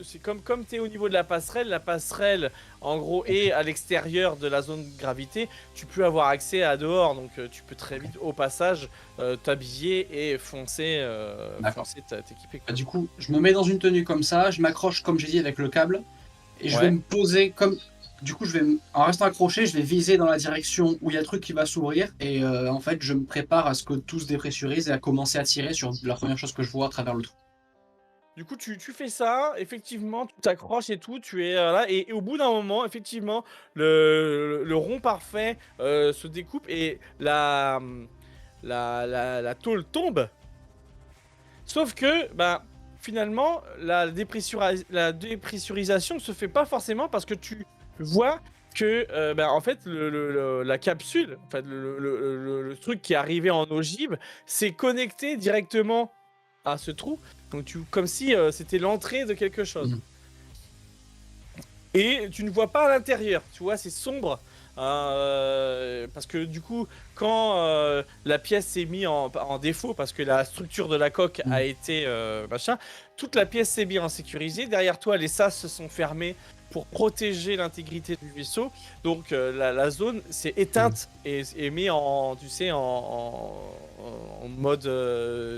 c'est comme tu es au niveau de la passerelle, en gros, Ok. est à l'extérieur de la zone de gravité, tu peux avoir accès à dehors, donc tu peux très vite, au passage, t'habiller et D'accord. t'équiper, Bah, quoi. du coup, je me mets dans une tenue comme ça, je m'accroche, comme j'ai dit, avec le câble, et je vais Ouais. me poser comme. Du coup, en restant accroché, je vais viser dans la direction où il y a le truc qui va s'ouvrir, et en fait, je me prépare à ce que tout se dépressurise et à commencer à tirer sur la première chose que je vois à travers le trou. Du coup, tu fais ça, effectivement, tu t'accroches et tout, tu es là, et au bout d'un moment, effectivement, le rond parfait se découpe et la tôle tombe. Sauf que, bah, finalement, la dépressurisation ne se fait pas forcément parce que tu vois que, bah, en fait, la capsule, en fait, le truc qui est arrivé en ogive, s'est connecté directement à ce trou. Donc, comme si c'était l'entrée de quelque chose. Mhm. Et tu ne vois pas à l'intérieur, tu vois, c'est sombre. Parce que du coup, quand la pièce s'est mise en défaut, parce que la structure de la coque a Mhm. été machin, toute la pièce s'est mise en sécurisé. Derrière toi, les sas se sont fermés pour protéger l'intégrité du vaisseau. Donc la zone s'est éteinte et mise en, tu sais, en mode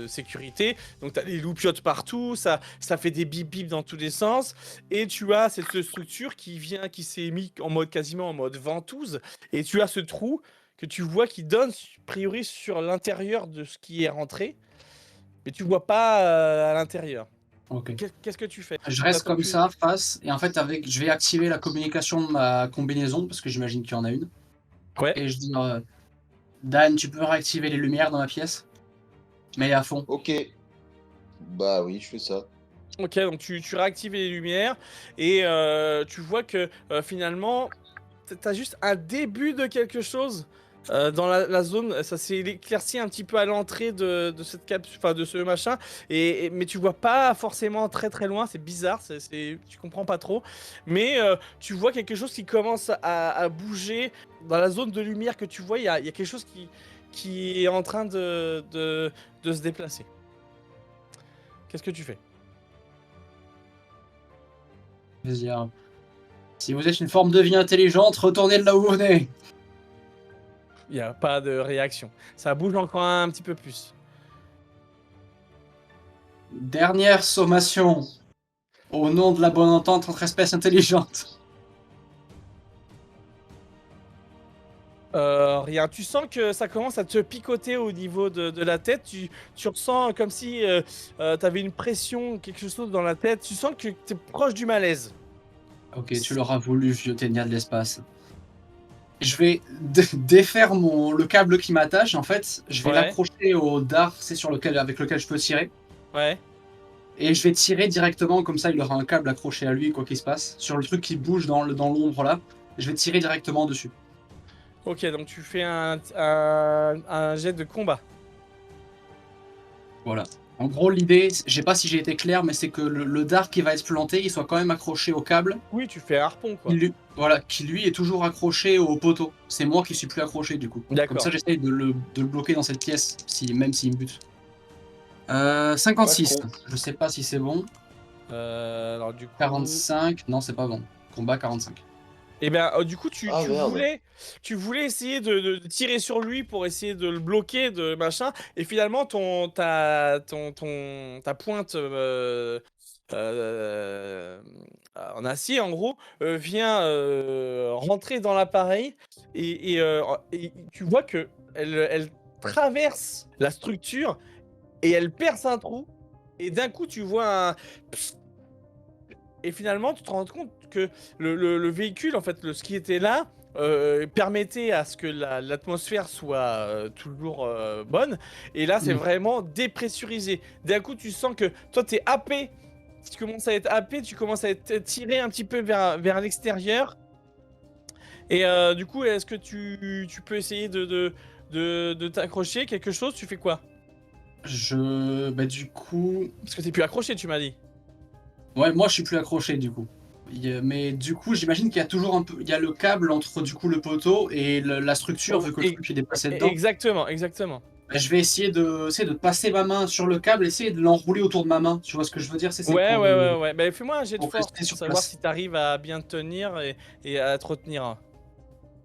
sécurité. Donc tu as des loupiottes partout, ça fait des bip bip dans tous les sens. Et tu as cette structure qui s'est mise en mode quasiment en mode ventouse. Et tu as ce trou que tu vois qui donne a priori sur l'intérieur de ce qui est rentré, mais tu vois pas à l'intérieur. Ok. Qu'est-ce que tu fais? Je reste T'attends comme plus. ça, face, et en fait, je vais activer la communication de ma combinaison, parce que j'imagine qu'il y en a une, Ouais. et je dis Dan, tu peux réactiver les lumières dans ma pièce? Mais à fond. Ok. Bah oui, je fais ça. Ok, donc tu réactives les lumières et tu vois que finalement, t'as juste un début de quelque chose dans la zone. Ça s'est éclairci un petit peu à l'entrée de cette capsule, enfin de ce machin, mais tu vois pas forcément très très loin. C'est bizarre, tu comprends pas trop. Mais tu vois quelque chose qui commence à bouger dans la zone de lumière que tu vois. Il y a quelque chose qui est en train de se déplacer. Qu'est-ce que tu fais? Je veux dire, si vous êtes une forme de vie intelligente, retournez de là où vous venez. Il n'y a pas de réaction. Ça bouge encore un petit peu plus. Dernière sommation. Au nom de la bonne entente entre espèces intelligentes. Rien. Tu sens que ça commence à te picoter au niveau de la tête. Tu ressens comme si tu avais une pression, quelque chose dans la tête. Tu sens que tu es proche du malaise. Ok, tu l'auras voulu, vieux ténia de l'espace. Je vais défaire le câble qui m'attache. En fait, je vais Ouais, l'accrocher au dard, c'est avec lequel je peux tirer. ouais. Et je vais tirer directement, comme ça il aura un câble accroché à lui, quoi qu'il se passe. Sur le truc qui bouge dans l'ombre là, je vais tirer directement dessus. Ok, donc tu fais un jet de combat. Voilà. En gros, l'idée, je sais pas si j'ai été clair, mais c'est que le dard qui va être planté, il soit quand même accroché au câble. Oui, tu fais un harpon, quoi. Voilà, qui lui est toujours accroché au poteau. C'est moi qui suis plus accroché du coup. Comme D'accord. ça, j'essaye de le bloquer dans cette pièce, même s'il me bute. 56. Pas con. Je sais pas si c'est bon. Alors du coup... 45. Non, c'est pas bon. Combat 45. Et bien, du coup, tu merde. voulais essayer de tirer sur lui pour essayer de le bloquer, de machin, et finalement, ta pointe en acier, en gros, vient rentrer dans l'appareil, et tu vois que elle traverse la structure, et elle perce un trou, et d'un coup, tu vois un... Et finalement, tu te rends compte que le véhicule, en fait, ce qui était là, permettait à ce que l'atmosphère soit toujours bonne. Et là, c'est vraiment dépressurisé. D'un coup, tu sens que toi, t'es happé. Tu commences à être happé, tu commences à être tiré un petit peu vers l'extérieur. Et du coup, est-ce que tu peux essayer de t'accrocher quelque chose? Tu fais quoi? Bah, du coup. Parce que t'es plus accroché, tu m'as dit. Ouais, moi je suis plus accroché du coup. Mais du coup, j'imagine qu'il y a toujours un peu. Il y a le câble entre du coup le poteau et la structure, vu que le truc est déplacé dedans. Exactement, exactement. Bah, je vais essayer de passer ma main sur le câble, essayer de l'enrouler autour de ma main. Tu vois ce que je veux dire? Ouais. Bah, fais-moi un jet de pour force rester pour sur savoir place. si t'arrives à bien te tenir et à te retenir.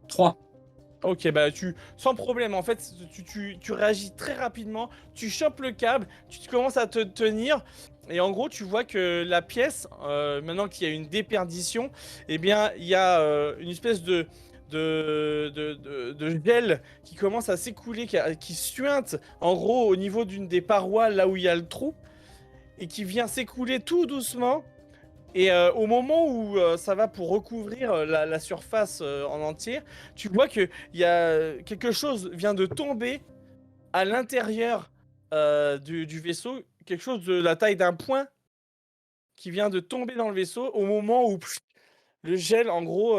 3. Ok, bah sans problème, en fait, tu réagis très rapidement, tu chopes le câble, tu commences à te tenir, et en gros, tu vois que la pièce, maintenant qu'il y a une déperdition, eh bien, il y a une espèce de gel qui commence à s'écouler, qui suinte, en gros, au niveau d'une des parois, là où il y a le trou, et qui vient s'écouler tout doucement. Et au moment où ça va pour recouvrir la surface en entier, tu vois que quelque chose vient de tomber à l'intérieur du vaisseau, quelque chose de la taille d'un point qui vient de tomber dans le vaisseau au moment où le gel, en gros,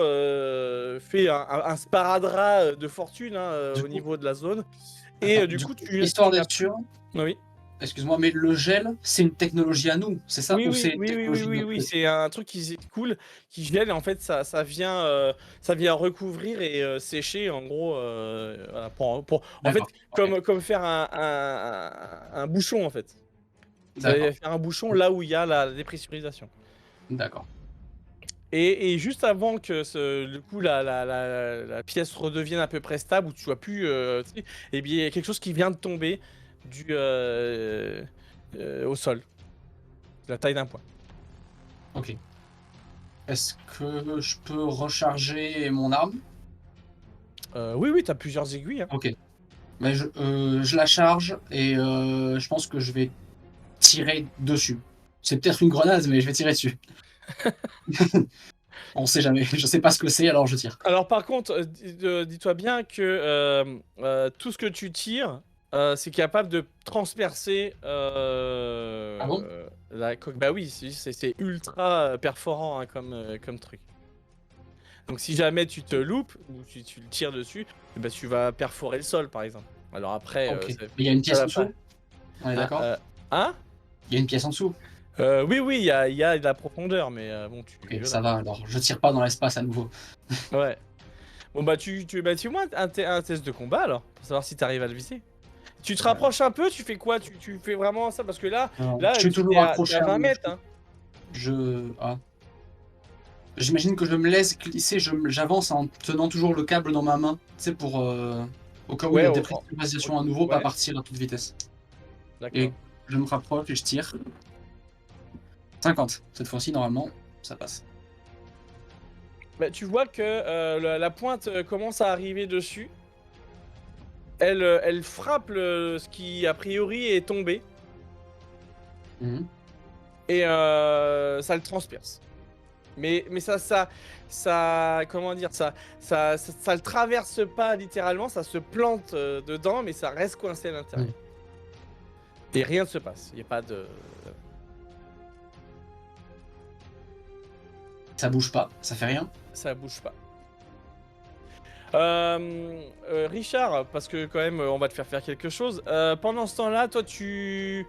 fait un sparadrap de fortune Du au coup, niveau de la zone. Et attends, du du coup, coup, histoire n'as d'être plus... sûr, Oui. excuse-moi, mais le gel, c'est une technologie à nous, c'est ça? Oui, Ou oui, c'est une oui, oui, oui, technologie de oui, notre oui, truc? c'est un truc qui s'écoule, qui gèle, et en fait, ça vient recouvrir et sécher, en gros, voilà, en fait, D'accord. Ok. comme faire un bouchon, en fait. Ça va D'accord. faire un bouchon là où il y a la dépressurisation. D'accord. Et juste avant que du coup, la pièce redevienne à peu près stable, où tu sois plus, tu sais, eh bien, il y a quelque chose qui vient de tomber au sol, de la taille d'un point. Ok. Est-ce que je peux recharger mon arme? Oui, t'as plusieurs aiguilles, hein. Ok. Mais je la charge et je pense que je vais tirer dessus. C'est peut-être une grenade, mais je vais tirer dessus. On sait jamais. Je sais pas ce que c'est, alors je tire. Alors par contre, dis-toi bien que tout ce que tu tires, c'est capable de transpercer Ah bon? la coque. Bah oui, c'est ultra perforant hein, comme truc. Donc si jamais tu te loupes ou tu le tires dessus, eh ben, tu vas perforer le sol par exemple. Alors après, Ok. Mais il y a une ça pièce en va pas. dessous? On est d'accord? Hein? Il y a une pièce en dessous? Oui, il y a de la profondeur, mais bon, Ok, voilà. ça va alors. Je tire pas dans l'espace à nouveau. Ouais. Bon bah fais-moi un test de combat alors, pour savoir si t'arrives à le viser. Tu te rapproches un peu, tu fais quoi? Tu fais vraiment ça? Parce que là, Je suis t'es toujours à accroché à 20 mon. mètres, hein. Ah. J'imagine que je me laisse glisser, j'avance en tenant toujours le câble dans ma main, tu sais, pour au cas où il y Ouais, a dépressurisation à nouveau, pas ouais, partir à toute vitesse. Et d'accord. je me rapproche et je tire. 50. Cette fois-ci, normalement, ça passe. Bah, tu vois que la pointe commence à arriver dessus. Elle frappe ce qui, a priori, est tombé. Mhm. Et ça le transperce. Mais comment dire, ça le traverse pas littéralement, ça se plante dedans, mais ça reste coincé à l'intérieur. Et rien ne se passe. Il n'y a pas de. Ça bouge pas, ça fait rien. Ça bouge pas. Richard, parce que quand même, on va te faire quelque chose. Pendant ce temps-là, toi, tu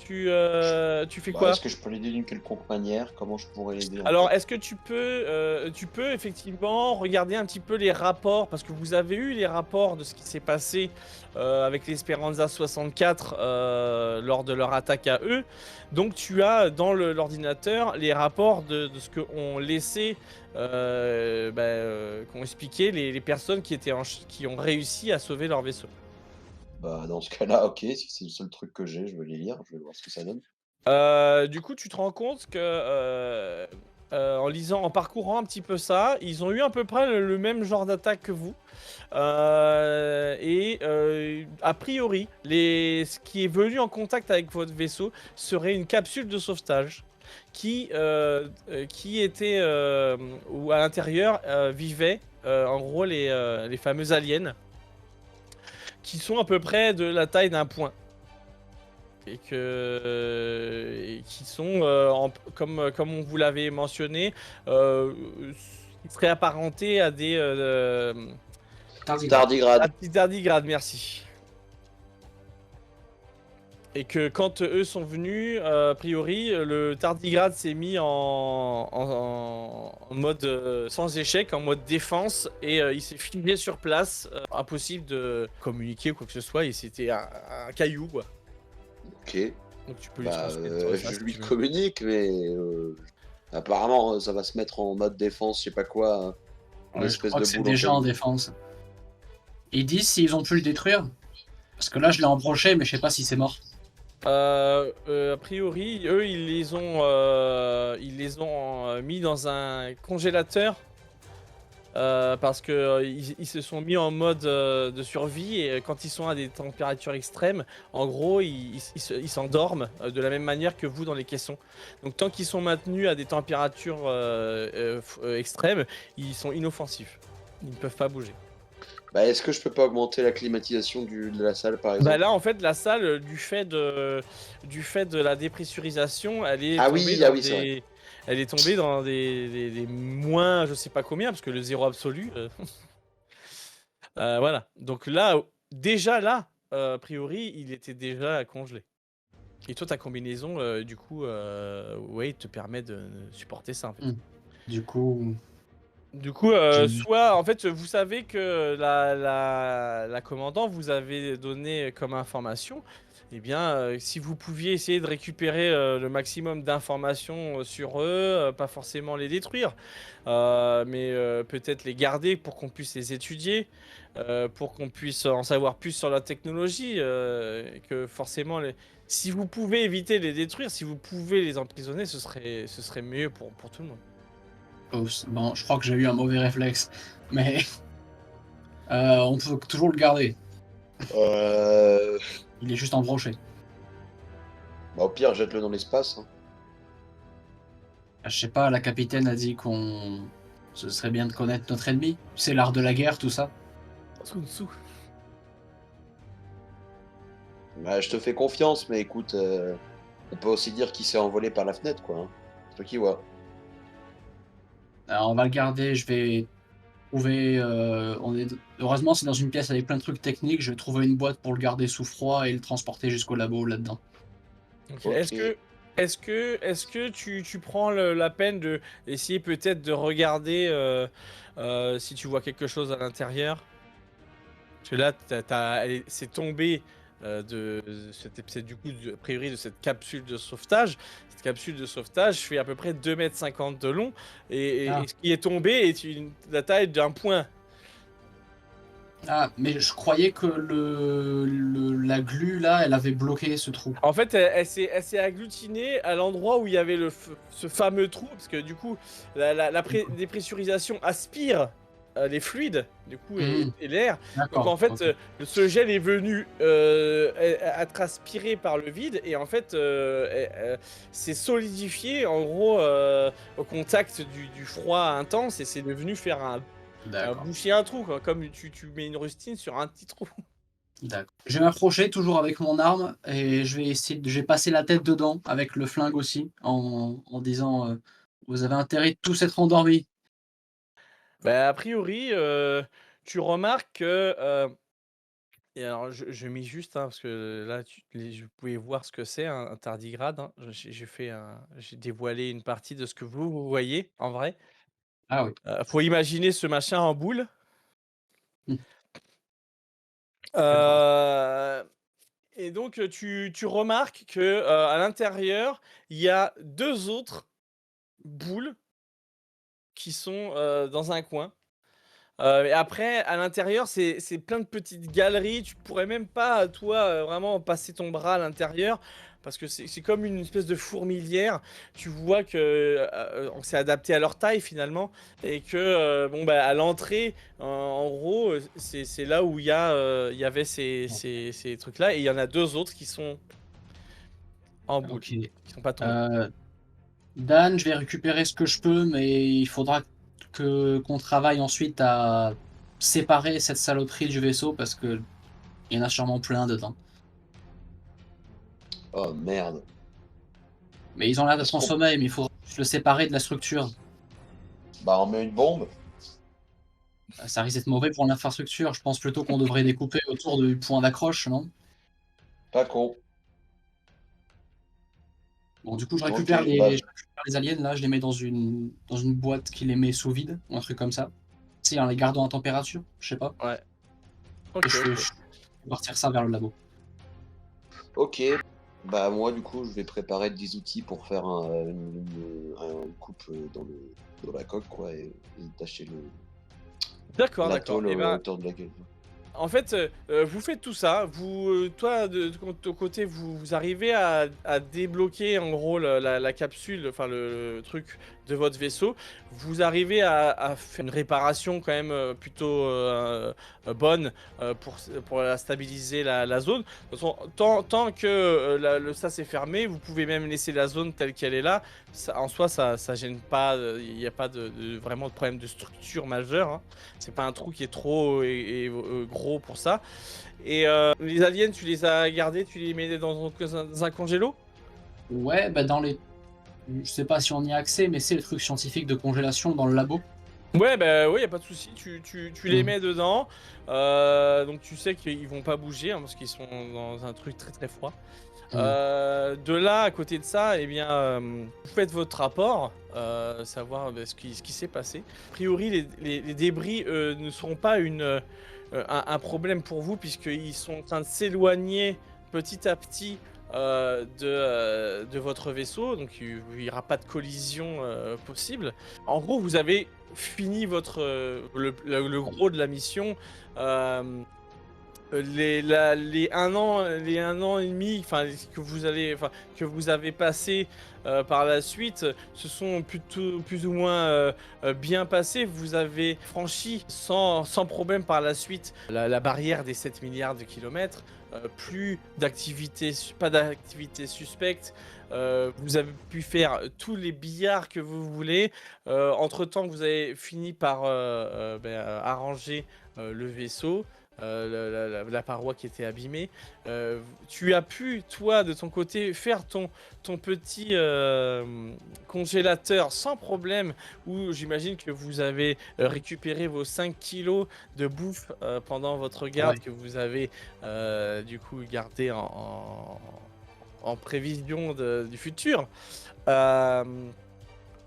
fais Bah, quoi? est-ce que je peux l'aider d'une quelconque manière? Comment je pourrais l'aider en Alors, fait est-ce que tu peux effectivement regarder un petit peu les rapports, parce que vous avez eu les rapports de ce qui s'est passé avec l'Esperanza 64 lors de leur attaque à eux. Donc, tu as dans l'ordinateur les rapports de ce que ont laissé, qu'ont expliqué les personnes qui ont réussi à sauver leur vaisseau. Bah, dans ce cas-là, ok, si c'est le seul truc que j'ai, je vais les lire, je vais voir ce que ça donne. Du coup, tu te rends compte que en lisant, en parcourant un petit peu ça, ils ont eu à peu près le même genre d'attaque que vous. A priori, ce qui est venu en contact avec votre vaisseau serait une capsule de sauvetage qui était où à l'intérieur vivaient en gros les fameux aliens qui sont à peu près de la taille d'un point. Et qui sont, comme on vous l'avait mentionné, qui seraient apparentés à des Tardigrade. des tardigrades, merci. Et que quand eux sont venus, a priori, le tardigrade s'est mis en mode sans échec, en mode défense, et il s'est filmé sur place. Impossible de communiquer ou quoi que ce soit, et c'était un caillou, quoi. Ok. Donc tu peux lui Bah, transmettre ça je si lui tu veux. communique, mais apparemment, ça va se mettre en mode défense, je sais pas quoi. Une Ouais, je espèce crois de que c'est boule déjà en caillou. défense. Ils disent s'ils ont pu le détruire. Parce que là, je l'ai embroché, mais je sais pas si c'est mort. A priori, eux, ils les ont mis dans un congélateur parce que ils se sont mis en mode de survie et quand ils sont à des températures extrêmes, en gros, ils s'endorment de la même manière que vous dans les caissons. Donc tant qu'ils sont maintenus à des températures extrêmes, ils sont inoffensifs. Ils ne peuvent pas bouger. Bah, est-ce que je peux pas augmenter la climatisation de la salle, par Bah exemple? là en fait la salle du fait de la dépressurisation elle est Ah tombée oui, ah dans oui, c'est vrai. des moins je sais pas combien parce que le zéro absolu voilà donc là déjà là a priori il était déjà congelé et toi ta combinaison du coup ouais te permet de supporter ça en fait. Hmm. Du coup, Du coup, j'ai- soit en fait, vous savez que la commandant vous avait donné comme information, eh bien, si vous pouviez essayer de récupérer le maximum d'informations sur eux, pas forcément les détruire, mais peut-être les garder pour qu'on puisse les étudier, pour qu'on puisse en savoir plus sur la technologie, et que forcément, si vous pouvez éviter de les détruire, si vous pouvez les emprisonner, ce serait mieux pour tout le monde. oh, bon, je crois que j'ai eu un mauvais réflexe. Mais on peut toujours le garder. Euh... Il est juste embroché. Bah, au pire, jette-le dans l'espace, hein. Je sais pas, la capitaine a dit qu'on. Ce serait bien de connaître notre ennemi. C'est l'art de la guerre, tout ça. Sun Tzu. Bah, je te fais confiance, mais écoute, on peut aussi dire qu'il s'est envolé par la fenêtre, quoi, hein. C'est toi qui vois. Alors, on va le garder. Je vais trouver. Heureusement, c'est dans une pièce avec plein de trucs techniques. Je vais trouver une boîte pour le garder sous froid et le transporter jusqu'au labo là-dedans. Ok. Ok. Est-ce que tu prends la peine de essayer peut-être de regarder si tu vois quelque chose à l'intérieur? Parce que là, c'est tombé c'est du coup a priori de cette capsule de sauvetage. Cette capsule de sauvetage fait à peu près 2,50 m de long Ah. et ce qui est tombé est la taille d'un point. Ah, mais je croyais que la glu là, elle avait bloqué ce trou. En fait, elle s'est agglutinée à l'endroit où il y avait ce fameux trou, parce que du coup, la dépressurisation aspire les fluides, du coup, Mhm. et l'air. Donc D'accord. en fait, Ok. ce gel est venu être aspiré par le vide, et en fait, s'est solidifié, en gros, au contact du froid intense, et c'est devenu faire D'accord. boucher un trou, quoi, comme tu mets une rustine sur un petit trou. D'accord. Je vais m'approcher toujours avec mon arme et je vais passer la tête dedans avec le flingue aussi en disant Vous avez intérêt de tous être endormis. Bah, a priori, tu remarques que, et alors je mets juste, hein, parce que là vous pouvez voir ce que c'est un tardigrade, hein. J'ai dévoilé une partie de ce que vous voyez en vrai. Ah oui. Faut imaginer ce machin en boule. Mmh, d'accord. Heu et donc, tu remarques que, à l'intérieur, il y a 2 autres boules qui sont, dans un coin. Et après, à l'intérieur, c'est plein de petites galeries. Tu pourrais même pas, toi, vraiment passer ton bras à l'intérieur parce que c'est comme une espèce de fourmilière. Tu vois que, on s'est adapté à leur taille finalement et que, bon, bah, à l'entrée, en gros, c'est là où il y avait ces trucs-là et il y en a 2 autres qui sont en boule, OK. qui sont pas tombés. Heu, Dan, je vais récupérer ce que je peux, mais il faudra que qu'on travaille ensuite à séparer cette saloperie du vaisseau parce qu'il y en a sûrement plein dedans. Oh merde. Mais ils ont l'air Est-ce d'être en qu'on... sommeil, mais il faudra juste le séparer de la structure. Bah, on met une bombe? Ça risque d'être mauvais pour l'infrastructure. Je pense plutôt qu'on devrait découper autour du point d'accroche, non? Pas con. Bon, du coup, Ok, bah, je récupère les aliens, là, je les mets dans une boîte qui les met sous vide, ou un truc comme ça. Tu sais, en les gardant à température, je sais pas. Ouais. Et OK, OK. je fais partir ça vers le labo. ok. Bah, moi, du coup, je vais préparer des outils pour faire une coupe dans la coque, quoi, et tâcher D'accord, la d'accord. tôle Et à ben, hauteur de la gueule. en fait, vous faites tout ça, toi de ton côté, vous arrivez à débloquer en gros la capsule, enfin le truc de votre vaisseau. Vous arrivez à faire une réparation quand même, plutôt, bonne, pour la stabiliser la zone. De toute façon, tant que, ça c'est fermé, vous pouvez même laisser la zone telle qu'elle est là. Ça en soi, ça gêne pas, il y a pas vraiment de problème de structure majeur, hein. C'est pas un trou qui est trop gros pour ça. Et les aliens, tu les as gardés, tu les mets dans un congélo? Ouais, bah, je sais pas si on y a accès, mais c'est le truc scientifique de congélation dans le labo. Ouais, bah ouais, y a pas de souci. Tu les Mmh. mets dedans. Donc tu sais qu'ils vont pas bouger, hein, parce qu'ils sont dans un truc très très froid. Mmh. De là, à côté de ça, eh bien, vous faites votre rapport, savoir bah, ce qui s'est passé. A priori, les débris ne seront pas un problème pour vous, puisqu'ils sont en train de s'éloigner petit à petit de votre vaisseau, donc il n'y aura pas de collision possible. En gros, vous avez fini le gros de la mission. euh, les 1 an et demi, enfin que vous avez passé par la suite, se sont plutôt plus ou moins bien passés. Vous avez franchi sans problème par la suite la barrière des 7 milliards de kilomètres. Pas d'activité suspecte. Vous avez pu faire tous les billards que vous voulez. Entre-temps, vous avez fini par arranger le vaisseau, la paroi qui était abîmée. Tu as pu, toi, de ton côté, faire ton petit congélateur sans problème, où j'imagine que vous avez récupéré vos 5 kilos de bouffe pendant votre garde, Ouais. que vous avez du coup gardé en prévision du futur. Euh,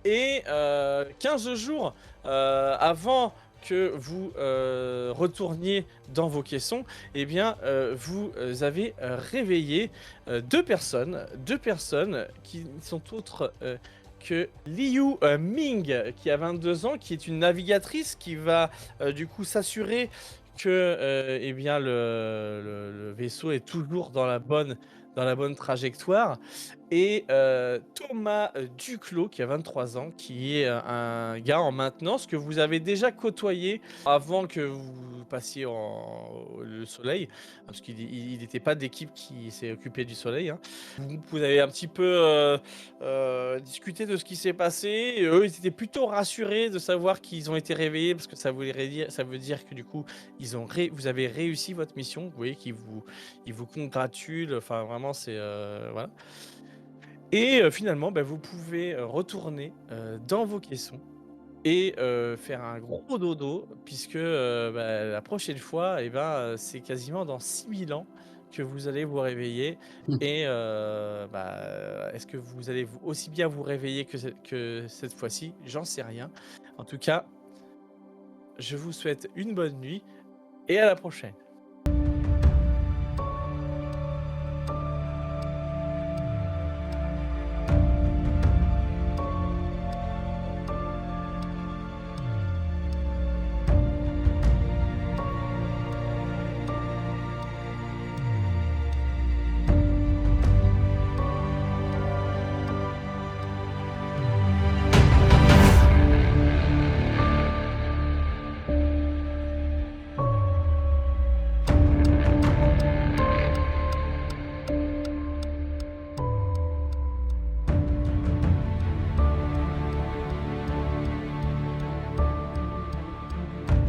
et 15 jours avant que vous retourniez dans vos caissons, eh bien, vous avez réveillé deux personnes qui ne sont autres que Liu Ming, qui a 22 ans, qui est une navigatrice qui va du coup s'assurer que eh bien, le vaisseau est toujours dans la bonne trajectoire. Et Thomas Duclos, qui a 23 ans, qui est un gars en maintenance que vous avez déjà côtoyé avant que vous passiez le soleil, parce qu'il n'était pas d'équipe qui s'est occupée du soleil, hein. Vous avez un petit peu discuté de ce qui s'est passé. Et eux, ils étaient plutôt rassurés de savoir qu'ils ont été réveillés, parce que ça veut dire que du coup, vous avez réussi votre mission. Vous voyez qu'ils vous congratulent. Enfin, vraiment, c'est voilà. Et finalement, vous pouvez retourner dans vos caissons et faire un gros dodo, puisque la prochaine fois, c'est quasiment dans 6000 ans que vous allez vous réveiller. Et est-ce que vous allez aussi bien vous réveiller que cette fois-ci? J'en sais rien. En tout cas, je vous souhaite une bonne nuit et à la prochaine.